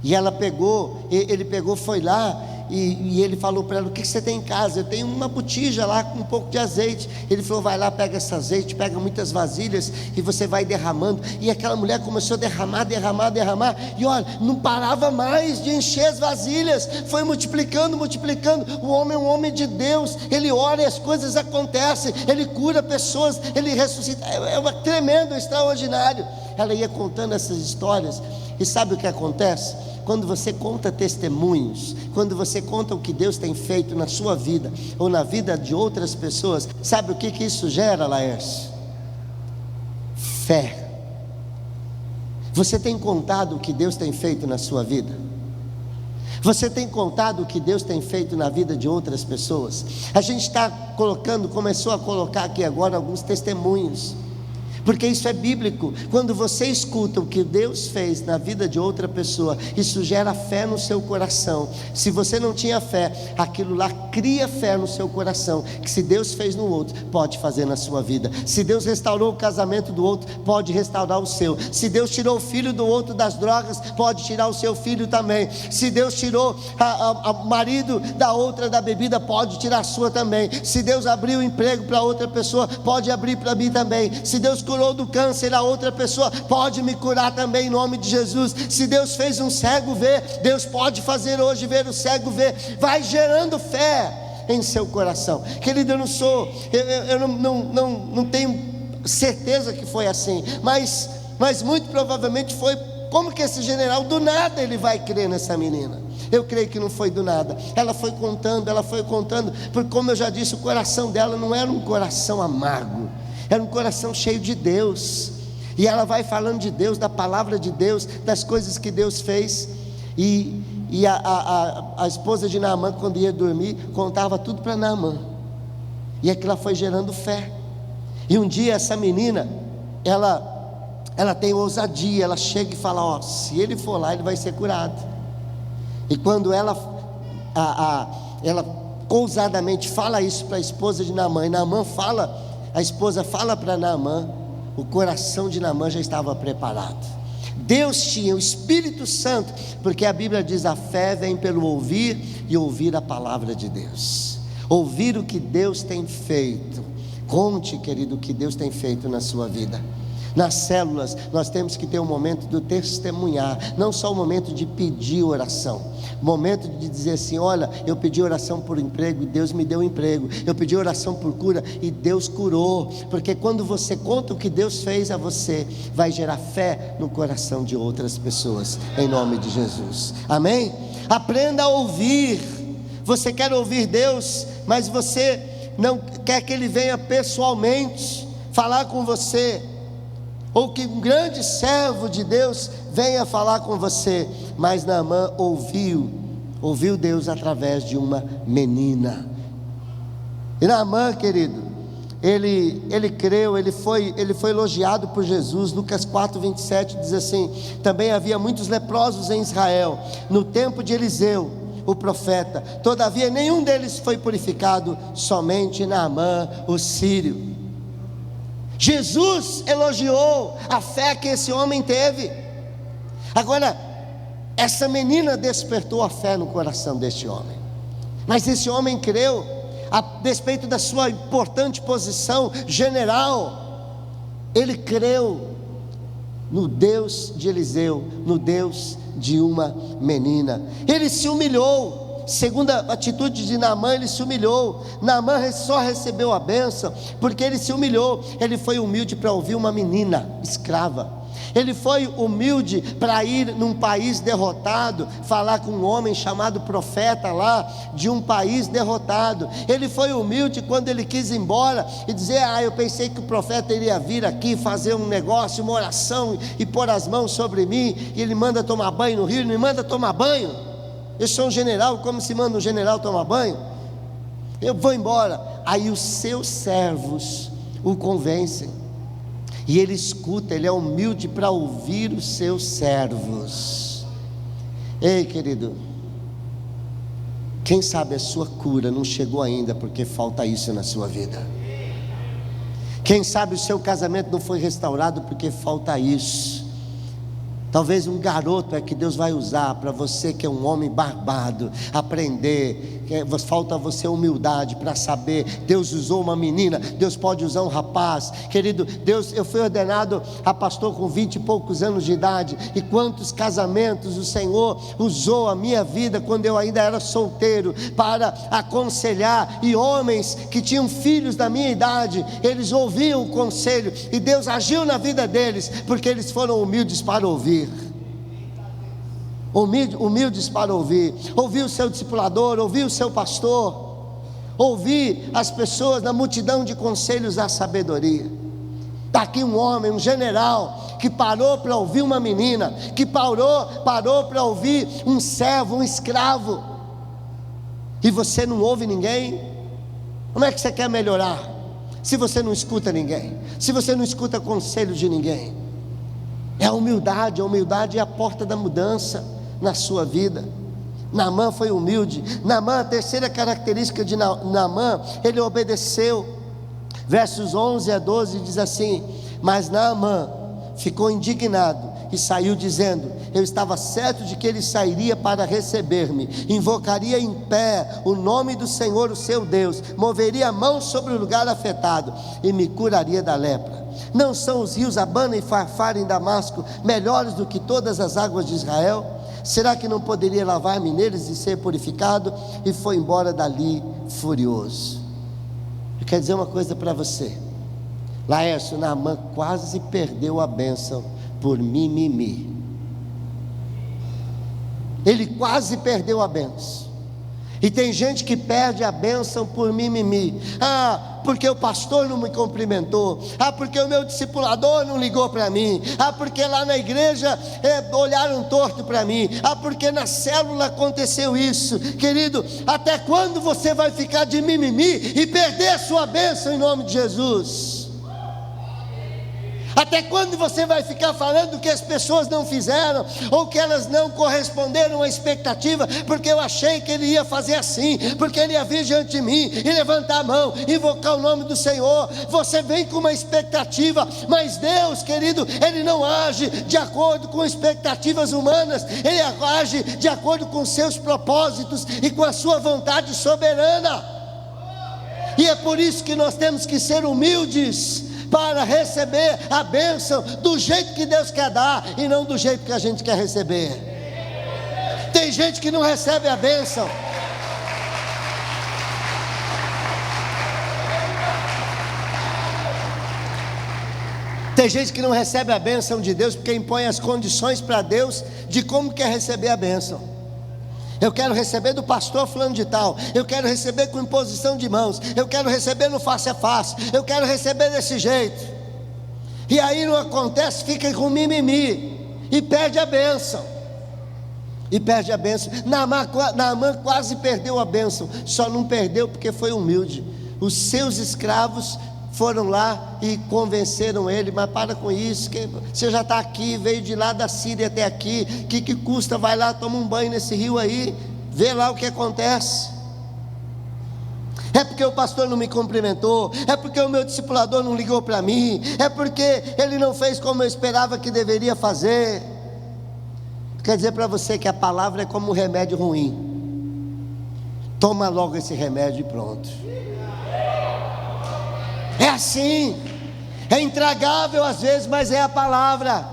E ele pegou, foi lá, e ele falou para ela: o que você tem em casa? Eu tenho uma botija lá com um pouco de azeite. Ele falou: vai lá, pega esse azeite, pega muitas vasilhas, e você vai derramando. E aquela mulher começou a derramar, e olha, não parava mais de encher as vasilhas, foi multiplicando. O homem é um homem de Deus, ele ora e as coisas acontecem, ele cura pessoas, ele ressuscita. É tremendo, extraordinário. Ela ia contando essas histórias, e sabe o que acontece? Quando você conta testemunhos, quando você conta o que Deus tem feito na sua vida, ou na vida de outras pessoas, sabe o que isso gera, Laércio? Fé. Você tem contado o que Deus tem feito na sua vida? Você tem contado o que Deus tem feito na vida de outras pessoas? A gente começou a colocar aqui agora alguns testemunhos, porque isso é bíblico. Quando você escuta o que Deus fez na vida de outra pessoa, isso gera fé no seu coração. Se você não tinha fé, aquilo lá cria fé no seu coração, que se Deus fez no outro, pode fazer na sua vida. Se Deus restaurou o casamento do outro, pode restaurar o seu. Se Deus tirou o filho do outro das drogas, pode tirar o seu filho também. Se Deus tirou o marido da outra da bebida, pode tirar a sua também. Se Deus abriu o emprego para outra pessoa, pode abrir para mim também. Se Deus curou do câncer a outra pessoa, pode me curar também, em nome de Jesus. Se Deus fez um cego ver, Deus pode fazer hoje ver o cego ver. Vai gerando fé em seu coração. Querido, eu não tenho certeza que foi assim, mas muito provavelmente foi. Como que esse general do nada ele vai crer nessa menina? Eu creio que não foi do nada. Ela foi contando, porque, como eu já disse, o coração dela não era um coração amargo, era um coração cheio de Deus. E ela vai falando de Deus, da palavra de Deus, das coisas que Deus fez. E a esposa de Naamã, quando ia dormir, contava tudo para Naamã. E aquilo foi gerando fé. E um dia essa menina, ela tem ousadia, ela chega e fala: ó, se ele for lá, ele vai ser curado. E quando ela ousadamente fala isso para a esposa de Naamã, e a esposa fala para Naamã, o coração de Naamã já estava preparado. Deus tinha o Espírito Santo, porque a Bíblia diz: a fé vem pelo ouvir, e ouvir a palavra de Deus. Ouvir o que Deus tem feito. Conte, querido, o que Deus tem feito na sua vida. Nas células, nós temos que ter um momento do testemunhar, não só o momento de pedir oração, momento de dizer assim: olha, eu pedi oração por emprego e Deus me deu emprego, eu pedi oração por cura e Deus curou. Porque quando você conta o que Deus fez a você, vai gerar fé no coração de outras pessoas, em nome de Jesus, amém? Aprenda a ouvir. Você quer ouvir Deus, mas você não quer que Ele venha pessoalmente falar com você, ou que um grande servo de Deus venha falar com você. Mas Naamã ouviu Deus através de uma menina. E Naamã, querido, ele creu, ele foi elogiado por Jesus. Lucas 4:27 diz assim: também havia muitos leprosos em Israel no tempo de Eliseu, o profeta, todavia nenhum deles foi purificado, somente Naamã, o sírio. Jesus elogiou a fé que esse homem teve. Agora, essa menina despertou a fé no coração deste homem. Mas esse homem creu, a despeito da sua importante posição general, ele creu no Deus de Eliseu, no Deus de uma menina. Ele se humilhou. segunda atitude de Naamã, ele se humilhou. Naamã só recebeu a bênção porque ele se humilhou. Ele foi humilde para ouvir uma menina escrava. Ele foi humilde para ir num país derrotado, falar com um homem chamado profeta lá, de um país derrotado. Ele foi humilde quando ele quis ir embora e dizer: eu pensei que o profeta iria vir aqui fazer um negócio, uma oração e pôr as mãos sobre mim, e ele manda tomar banho no rio. Ele me manda tomar banho? Eu sou um general, como se manda um general tomar banho? Eu vou embora. Aí os seus servos o convencem, e ele escuta, ele é humilde para ouvir os seus servos. Ei, querido, quem sabe a sua cura não chegou ainda porque falta isso na sua vida. Quem sabe o seu casamento não foi restaurado porque falta isso. Talvez um garoto é que Deus vai usar para você que é um homem barbado, aprender. Falta a você humildade para saber. Deus usou uma menina, Deus pode usar um rapaz. Querido, eu fui ordenado a pastor com 20 e poucos anos de idade. E quantos casamentos o Senhor usou a minha vida quando eu ainda era solteiro, para aconselhar. E homens que tinham filhos da minha idade, eles ouviam o conselho, e Deus agiu na vida deles, porque eles foram humildes para ouvir. Humildes para ouvir o seu discipulador, ouvir o seu pastor, ouvir as pessoas na multidão de conselhos da sabedoria. Está aqui um homem, um general, que parou para ouvir uma menina, que parou para ouvir um servo, um escravo. E você não ouve ninguém? Como é que você quer melhorar se você não escuta ninguém, se você não escuta conselhos de ninguém? A humildade é a porta da mudança na sua vida. Naamã foi humilde. Naamã, a terceira característica de Naamã, ele obedeceu. Versos 11 a 12 diz assim: mas Naamã ficou indignado e saiu dizendo: eu estava certo de que ele sairia para receber-me, invocaria em pé o nome do Senhor, o seu Deus, moveria a mão sobre o lugar afetado e me curaria da lepra. Não são os rios Abana e Farfar em Damasco melhores do que todas as águas de Israel? Será que não poderia lavar-me neles e ser purificado? E foi embora dali furioso. Eu quero dizer uma coisa para você. Laércio, Naamã quase perdeu a bênção por mimimi. Ele quase perdeu a bênção. E tem gente que perde a bênção por mimimi. Porque o pastor não me cumprimentou. Porque o meu discipulador não ligou para mim. Porque lá na igreja olharam torto para mim. Porque na célula aconteceu isso. Querido, até quando você vai ficar de mimimi e perder a sua bênção em nome de Jesus? Até quando você vai ficar falando que as pessoas não fizeram, ou que elas não corresponderam à expectativa, porque eu achei que ele ia fazer assim, porque ele ia vir diante de mim e levantar a mão, invocar o nome do Senhor? Você vem com uma expectativa, mas Deus, querido, Ele não age de acordo com expectativas humanas, Ele age de acordo com seus propósitos e com a sua vontade soberana. E é por isso que nós temos que ser humildes para receber a bênção do jeito que Deus quer dar, e não do jeito que a gente quer receber. Tem gente que não recebe a bênção. Tem gente que não recebe a bênção de Deus porque impõe as condições para Deus de como quer receber a bênção. Eu quero receber do pastor fulano de tal, eu quero receber com imposição de mãos, eu quero receber no face a face, eu quero receber desse jeito. E aí não acontece, fica com mimimi e perde a bênção. Naamã quase perdeu a bênção, só não perdeu porque foi humilde. Os seus escravos foram lá e convenceram ele: mas para com isso, que você já está aqui, veio de lá da Síria até aqui, que custa? Vai lá, toma um banho nesse rio aí, vê lá o que acontece. É porque o pastor não me cumprimentou, é porque o meu discipulador não ligou para mim, é porque ele não fez como eu esperava que deveria fazer. Quer dizer para você que a palavra é como um remédio ruim. Toma logo esse remédio e pronto. É assim, é intragável às vezes, mas é a palavra.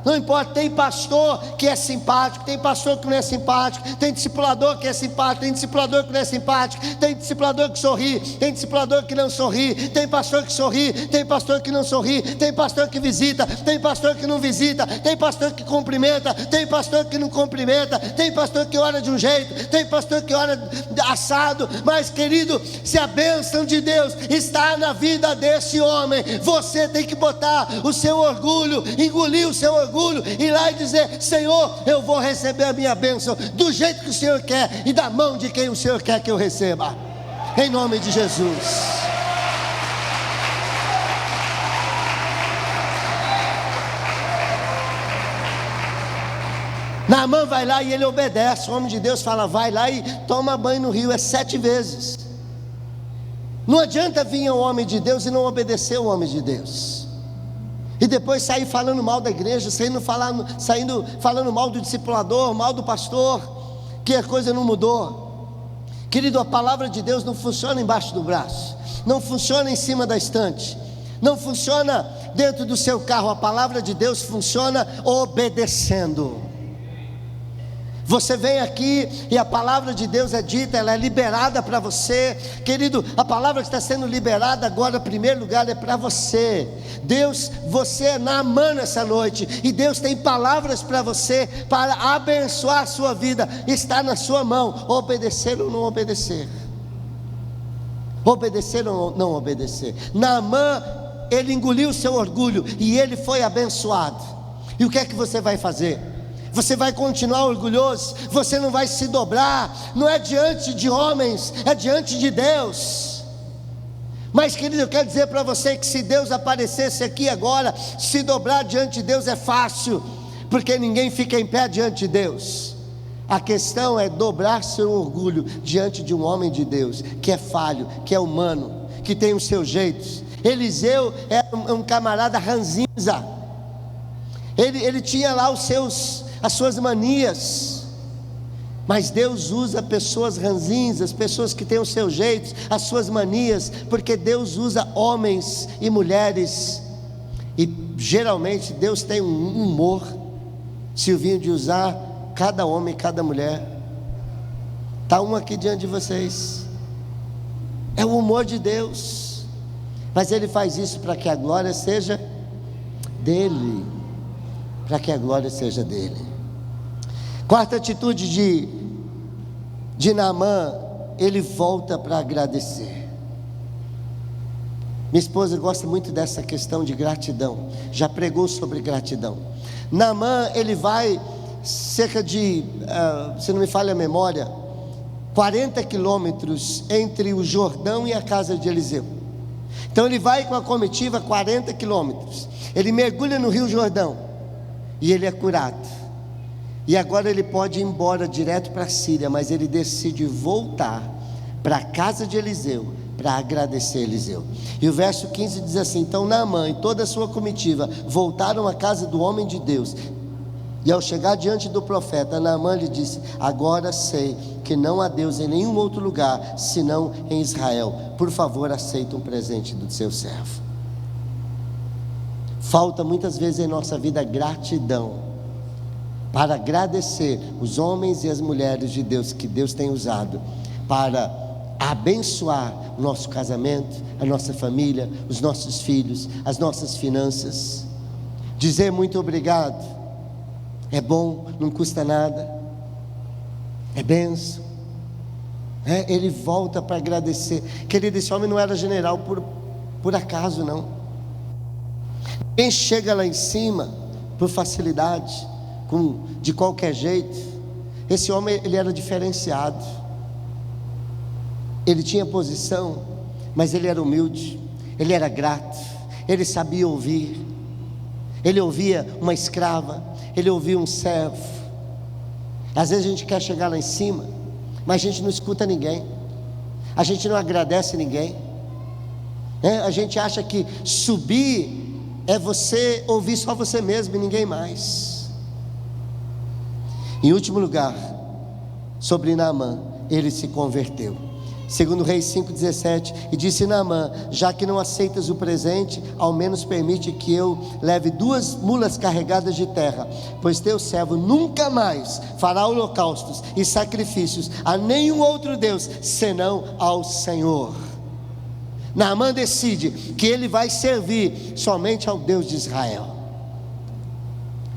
Não importa, tem pastor que é simpático, tem pastor que não é simpático, tem discipulador que é simpático, tem discipulador que não é simpático, tem discipulador que sorri, tem discipulador que não sorri, tem pastor que sorri, tem pastor que não sorri, tem pastor que visita, tem pastor que não visita, tem pastor que cumprimenta, tem pastor que não cumprimenta, tem pastor que ora de um jeito, tem pastor que ora assado. Mas querido, se a bênção de Deus está na vida desse homem, você tem que botar o seu orgulho, engolir o seu orgulho, ir lá e dizer: Senhor, eu vou receber a minha bênção do jeito que o Senhor quer e da mão de quem o Senhor quer que eu receba, em nome de Jesus. Naamã vai lá e ele obedece. O homem de Deus fala: vai lá e toma banho no rio, 7 vezes. Não adianta vir o homem de Deus e não obedecer o homem de Deus, e depois sair falando mal da igreja, saindo falando mal do discipulador, mal do pastor, que a coisa não mudou. Querido, a palavra de Deus não funciona embaixo do braço, não funciona em cima da estante, não funciona dentro do seu carro. A palavra de Deus funciona obedecendo. Você vem aqui e a palavra de Deus é dita, ela é liberada para você. Querido, a palavra que está sendo liberada agora, em primeiro lugar, é para você. Deus, você é Naamã nessa noite, e Deus tem palavras para você, para abençoar a sua vida. Está na sua mão, obedecer ou não obedecer. Obedecer ou não obedecer. Naamã, ele engoliu o seu orgulho e ele foi abençoado. E o que é que você vai fazer? Você vai continuar orgulhoso? Você não vai se dobrar? Não é diante de homens, é diante de Deus. Mas querido, eu quero dizer para você que se Deus aparecesse aqui agora, se dobrar diante de Deus é fácil, porque ninguém fica em pé diante de Deus. A questão é dobrar seu orgulho diante de um homem de Deus, que é falho, que é humano, que tem os seus jeitos. Eliseu é um camarada ranzinza. Ele tinha lá as suas manias, mas Deus usa pessoas ranzinzas, pessoas que têm os seus jeitos, as suas manias, porque Deus usa homens e mulheres, e geralmente Deus tem um humor, Silvinho, de usar cada homem, cada mulher. Está um aqui diante de vocês, é o humor de Deus, mas Ele faz isso para que a glória seja dEle, para que a glória seja dEle. Quarta atitude de Naamã, ele volta para agradecer. Minha esposa gosta muito dessa questão de gratidão, já pregou sobre gratidão. Naamã, ele vai cerca de, se não me falha a memória, 40 quilômetros entre o Jordão e a casa de Eliseu. Então ele vai com a comitiva 40 quilômetros, ele mergulha no rio Jordão e ele é curado. E agora ele pode ir embora direto para a Síria, mas ele decide voltar para a casa de Eliseu, para agradecer Eliseu. E o verso 15 diz assim: então Naamã e toda a sua comitiva voltaram à casa do homem de Deus, e ao chegar diante do profeta, Naamã lhe disse: agora sei que não há Deus em nenhum outro lugar, senão em Israel. Por favor, aceita um presente do seu servo. Falta muitas vezes em nossa vida gratidão, para agradecer os homens e as mulheres de Deus que Deus tem usado para abençoar o nosso casamento, a nossa família, os nossos filhos, as nossas finanças. Dizer muito obrigado é bom, não custa nada, é bênção. Ele volta para agradecer. Querido, esse homem não era general por acaso, não. Quem chega lá em cima por facilidade, de qualquer jeito. Esse homem, ele era diferenciado, ele tinha posição, mas ele era humilde, ele era grato, ele sabia ouvir. Ele ouvia uma escrava, ele ouvia um servo. Às vezes a gente quer chegar lá em cima, mas a gente não escuta ninguém, a gente não agradece ninguém, A gente acha que subir é você ouvir só você mesmo e ninguém mais. Em último lugar, sobre Naamã, ele se converteu. Segundo Reis 5,17, e disse Naamã: já que não aceitas o presente, ao menos permite que eu leve 2 mulas carregadas de terra, pois teu servo nunca mais fará holocaustos e sacrifícios a nenhum outro Deus, senão ao Senhor. Naamã decide que ele vai servir somente ao Deus de Israel.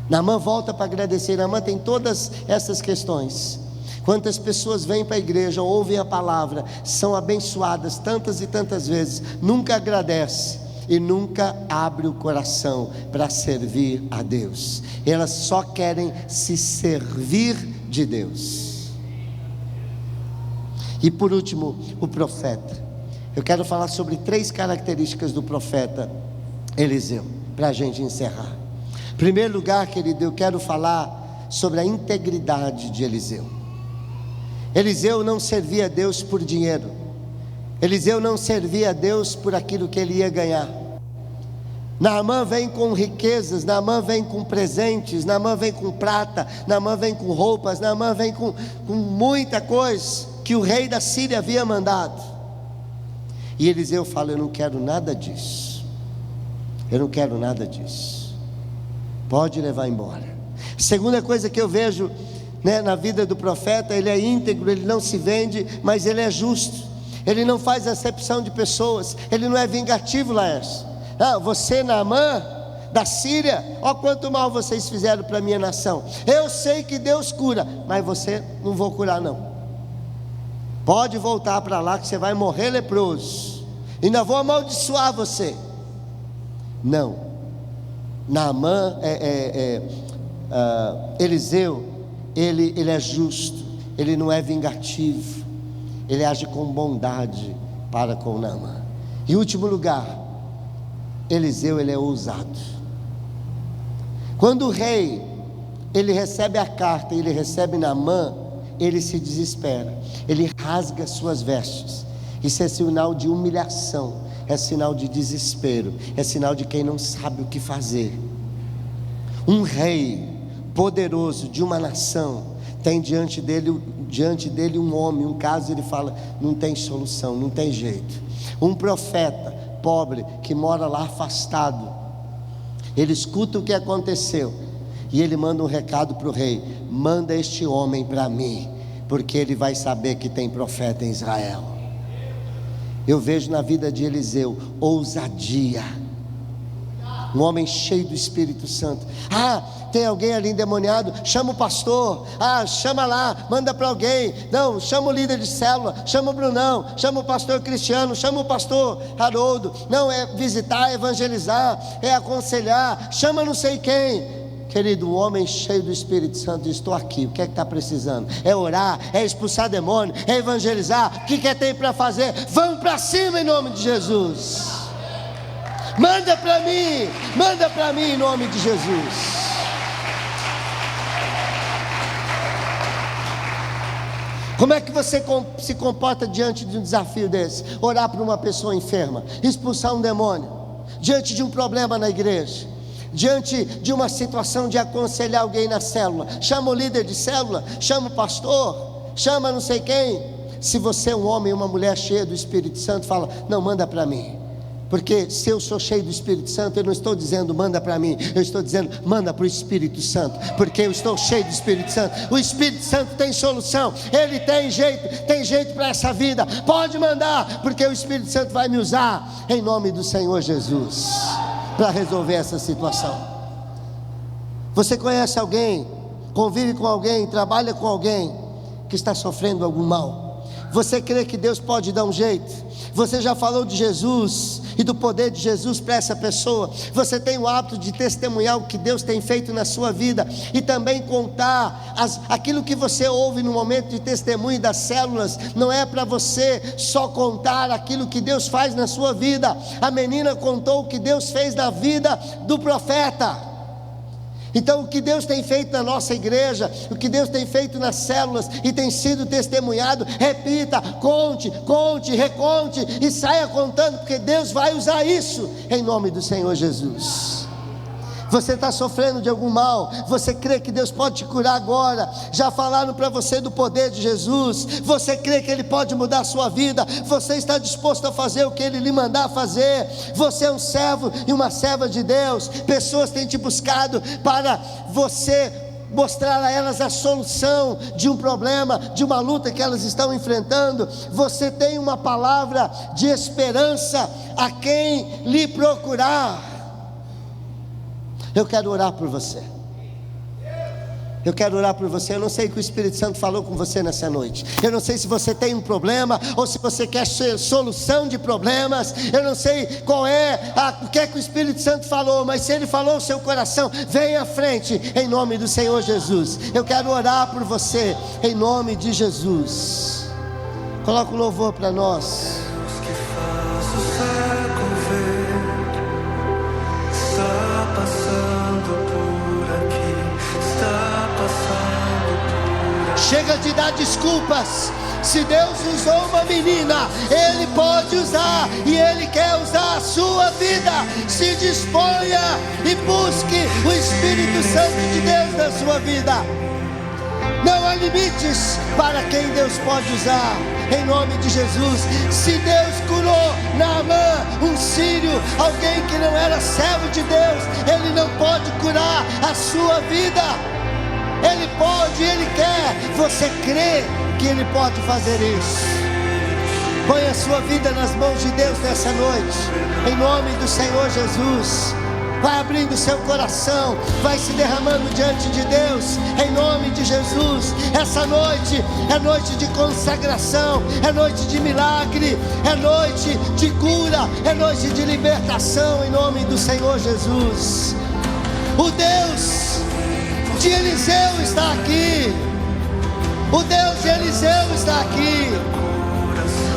Naamã volta para agradecer. Naamã tem todas essas questões. Quantas pessoas vêm para a igreja, ouvem a palavra, são abençoadas tantas e tantas vezes, nunca agradece e nunca abre o coração para servir a Deus. Elas só querem se servir de Deus. E por último, o profeta. Eu quero falar sobre 3 características do profeta Eliseu, para a gente encerrar. Em primeiro lugar, querido, eu quero falar sobre a integridade de Eliseu. Eliseu não servia a Deus por dinheiro. Eliseu não servia a Deus por aquilo que ele ia ganhar. Naamã vem com riquezas, Naamã vem com presentes, Naamã vem com prata, Naamã vem com roupas, Naamã vem com muita coisa que o rei da Síria havia mandado. E Eliseu fala: eu não quero nada disso. Eu não quero nada disso. Pode levar embora. Segunda coisa que eu vejo, na vida do profeta: ele é íntegro, ele não se vende, mas ele é justo. Ele não faz acepção de pessoas, ele não é vingativo, Laércio. Você, Naamã, da Síria, quanto mal vocês fizeram para a minha nação. Eu sei que Deus cura, mas você não vou curar não. Pode voltar para lá que você vai morrer leproso. Ainda vou amaldiçoar você. Não. Naamã, Eliseu, ele é justo, ele não é vingativo, ele age com bondade para com Naamã. Em último lugar, Eliseu, ele é ousado. Quando o rei, ele recebe a carta, ele recebe Naamã, ele se desespera, ele rasga suas vestes. Isso é sinal de humilhação, é sinal de desespero, é sinal de quem não sabe o que fazer. Um rei poderoso de uma nação tem diante dele um homem, um caso, ele fala: não tem solução, não tem jeito. Um profeta pobre que mora lá afastado, ele escuta o que aconteceu e ele manda um recado para o rei: manda este homem para mim, porque ele vai saber que tem profeta em Israel. Eu vejo na vida de Eliseu ousadia, um homem cheio do Espírito Santo. Tem alguém ali endemoniado? Chama o pastor. Chama lá, manda para alguém. Não, chama o líder de célula, chama o Brunão, chama o pastor Cristiano, chama o pastor Haroldo. Não, é visitar, é evangelizar, é aconselhar, chama não sei quem. Querido, um homem cheio do Espírito Santo: estou aqui, o que é que está precisando? É orar, é expulsar demônio, é evangelizar, o que tem para fazer? Vamos para cima em nome de Jesus. Manda para mim em nome de Jesus. Como é que você se comporta diante de um desafio desse? Orar por uma pessoa enferma, expulsar um demônio, diante de um problema na igreja, diante de uma situação de aconselhar alguém na célula. Chama o líder de célula, chama o pastor, chama não sei quem. Se você é um homem ou uma mulher cheia do Espírito Santo, fala: não, manda para mim. Porque se eu sou cheio do Espírito Santo, eu não estou dizendo manda para mim, eu estou dizendo manda para o Espírito Santo, porque eu estou cheio do Espírito Santo. O Espírito Santo tem solução, ele tem jeito para essa vida. Pode mandar, porque o Espírito Santo vai me usar em nome do Senhor Jesus para resolver essa situação. Você conhece alguém, convive com alguém, trabalha com alguém que está sofrendo algum mal? Você crê que Deus pode dar um jeito? Você já falou de Jesus e do poder de Jesus para essa pessoa? Você tem o hábito de testemunhar o que Deus tem feito na sua vida e também contar aquilo que você ouve no momento de testemunho das células? Não é para você só contar aquilo que Deus faz na sua vida. A menina contou o que Deus fez na vida do profeta. Então, o que Deus tem feito na nossa igreja, o que Deus tem feito nas células e tem sido testemunhado, repita, conte, reconte e saia contando, porque Deus vai usar isso em nome do Senhor Jesus. Você está sofrendo de algum mal, você crê que Deus pode te curar agora? Já falaram para você do poder de Jesus, você crê que Ele pode mudar a sua vida? Você está disposto a fazer o que Ele lhe mandar fazer? Você é um servo e uma serva de Deus. Pessoas têm te buscado para você mostrar a elas a solução de um problema, de uma luta que elas estão enfrentando. Você tem uma palavra de esperança a quem lhe procurar. Eu quero orar por você. Eu quero orar por você. Eu não sei o que o Espírito Santo falou com você nessa noite. Eu não sei se você tem um problema ou se você quer solução de problemas. Eu não sei o que é que o Espírito Santo falou, mas se Ele falou no seu coração, venha à frente em nome do Senhor Jesus. Eu quero orar por você em nome de Jesus. Coloca o louvor para nós. Chega de dar desculpas. Se Deus usou uma menina, Ele pode usar, e Ele quer usar a sua vida. Se disponha e busque o Espírito Santo de Deus na sua vida. Não há limites para quem Deus pode usar, em nome de Jesus. Se Deus curou Naamã, um sírio, alguém que não era servo de Deus, Ele não pode curar a sua vida. Ele pode, Ele quer. Você crê que Ele pode fazer isso? Põe a sua vida nas mãos de Deus nessa noite, em nome do Senhor Jesus. Vai abrindo seu coração, vai se derramando diante de Deus, em nome de Jesus. Essa noite é noite de consagração, é noite de milagre, é noite de cura, é noite de libertação, em nome do Senhor Jesus. O Deus de Eliseu está aqui. O Deus de Eliseu está aqui.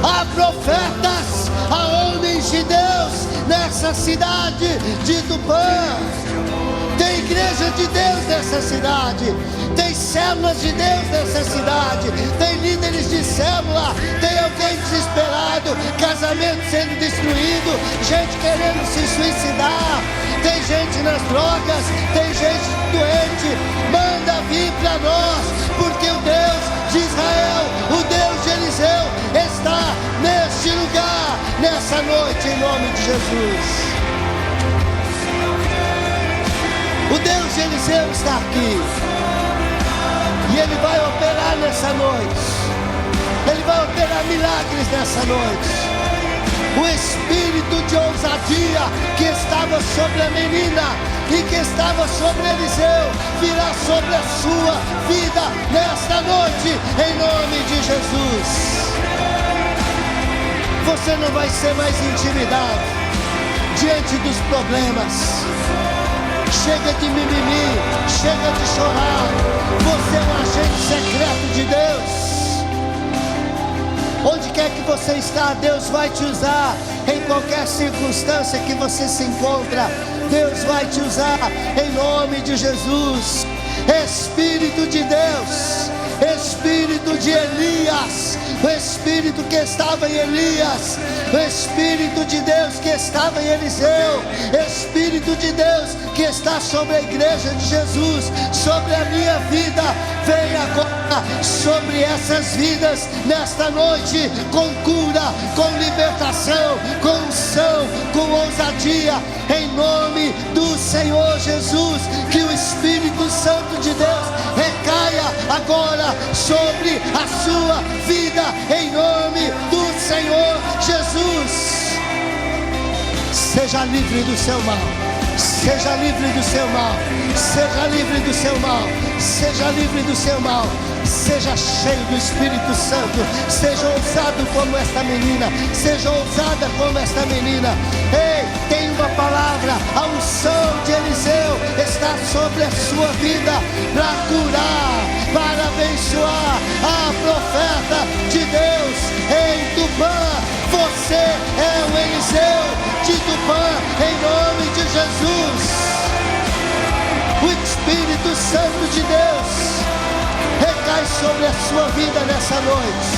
Há profetas, há homens de Deus nessa cidade de Tupã. Tem igreja de Deus nessa cidade. Tem células de Deus nessa cidade. Tem líderes de célula. Tem alguém desesperado, casamento sendo destruído, gente querendo se suicidar. Tem gente nas drogas, tem gente doente. Manda vir para nós, porque o Deus de Israel, o Deus de Eliseu, está neste lugar, nessa noite, em nome de Jesus. O Deus de Eliseu está aqui, e Ele vai operar nessa noite. Ele vai operar milagres nessa noite. O espírito de ousadia que estava sobre a menina e que estava sobre Eliseu virá sobre a sua vida nesta noite, em nome de Jesus. Você não vai ser mais intimidado diante dos problemas. Chega de mimimi, chega de chorar. Você é um agente secreto de Deus. Onde quer que você está, Deus vai te usar. Em qualquer circunstância que você se encontra, Deus vai te usar, em nome de Jesus. Espírito de Deus, Espírito de Elias, o Espírito que estava em Elias, o Espírito de Deus que estava em Eliseu, Espírito de Deus que está sobre a igreja de Jesus, sobre a minha vida, vem agora sobre essas vidas nesta noite, com cura, com libertação, com unção, com ousadia, em nome do Senhor Jesus. Que o Espírito Santo de Deus recaia agora sobre a sua vida, em nome do Senhor Jesus. Seja livre do seu mal. Seja livre do seu mal. Seja livre do seu mal. Seja livre do seu mal. Seja cheio do Espírito Santo. Seja ousado como esta menina. Seja ousada como esta menina. Ei, tem uma palavra. A unção de Eliseu está sobre a sua vida para curar, para abençoar. A profeta de Deus em Tupã. Você é o Eliseu de Tupã, em nome de Jesus. O Espírito Santo de Deus recai sobre a sua vida nessa noite.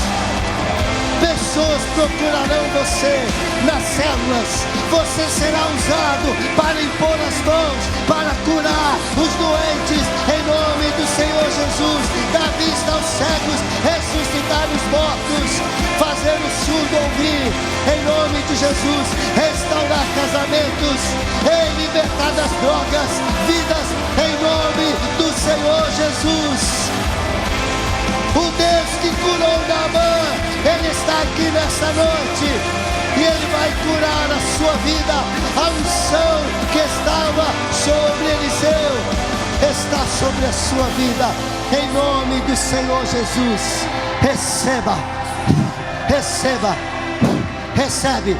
Pessoas procurarão você na células. Você será usado para impor as mãos, para curar os doentes, em nome do Senhor Jesus. Dar vista aos cegos, ressuscitar os mortos, fazer o surdo ouvir, em nome de Jesus. Restaurar casamentos, libertar das drogas, vidas, em nome do Senhor Jesus. O Deus que curou Naamã, Ele está aqui nessa noite, e Ele vai curar a sua vida. A unção que estava sobre Eliseu está sobre a sua vida, em nome do Senhor Jesus. Receba, receba, recebe,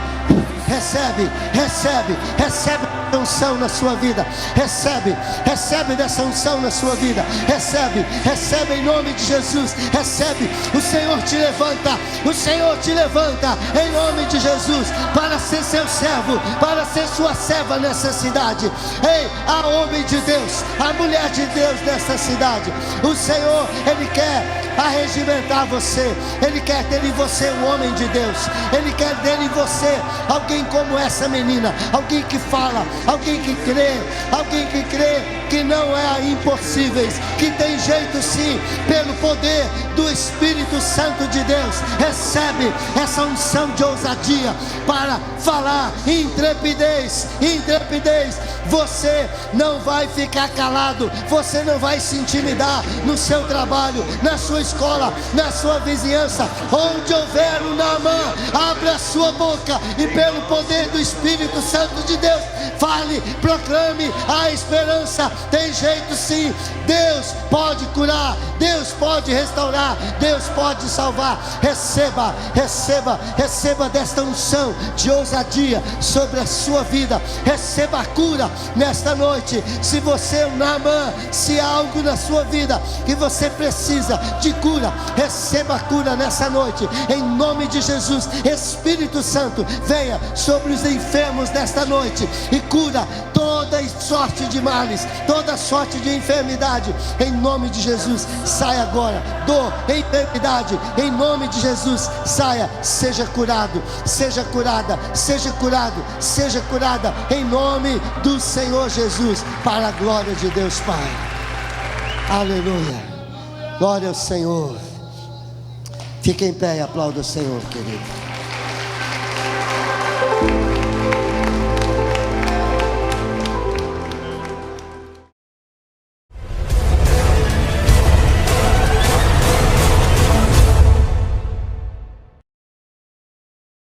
recebe, recebe, recebe unção na sua vida, recebe dessa unção na sua vida, recebe em nome de Jesus, recebe. O Senhor te levanta, o Senhor te levanta em nome de Jesus, para ser seu servo, para ser sua serva nessa cidade. Ei, há homem de Deus, a mulher de Deus nessa cidade. O Senhor, Ele quer arregimentar você, Ele quer ter em você um homem de Deus, Ele quer ter em você alguém como essa menina, alguém que fala, alguém que crê que não é impossíveis, que tem jeito sim, pelo poder do Espírito Santo de Deus. Recebe essa unção de ousadia para falar, intrepidez. Você não vai ficar calado, você não vai se intimidar no seu trabalho, na sua escola, na sua vizinhança. Onde houver um Naamã, abra a sua boca e pelo poder do Espírito Santo de Deus, fale, proclame a esperança. Tem jeito sim, Deus pode curar, Deus pode restaurar, Deus pode salvar. Receba desta unção de ousadia sobre a sua vida. Receba a cura nesta noite. Se você é um Naamã, se há algo na sua vida que você precisa de cura, receba a cura nessa noite, em nome de Jesus. Espírito Santo, venha sobre os enfermos nesta noite e cura toda sorte de males, toda sorte de enfermidade, em nome de Jesus. Sai agora, dor, enfermidade, em nome de Jesus, saia, seja curado, seja curada, seja curado, seja curada, em nome do Senhor Jesus, para a glória de Deus Pai. Aleluia, glória ao Senhor. Fique em pé e aplauda o Senhor, querido.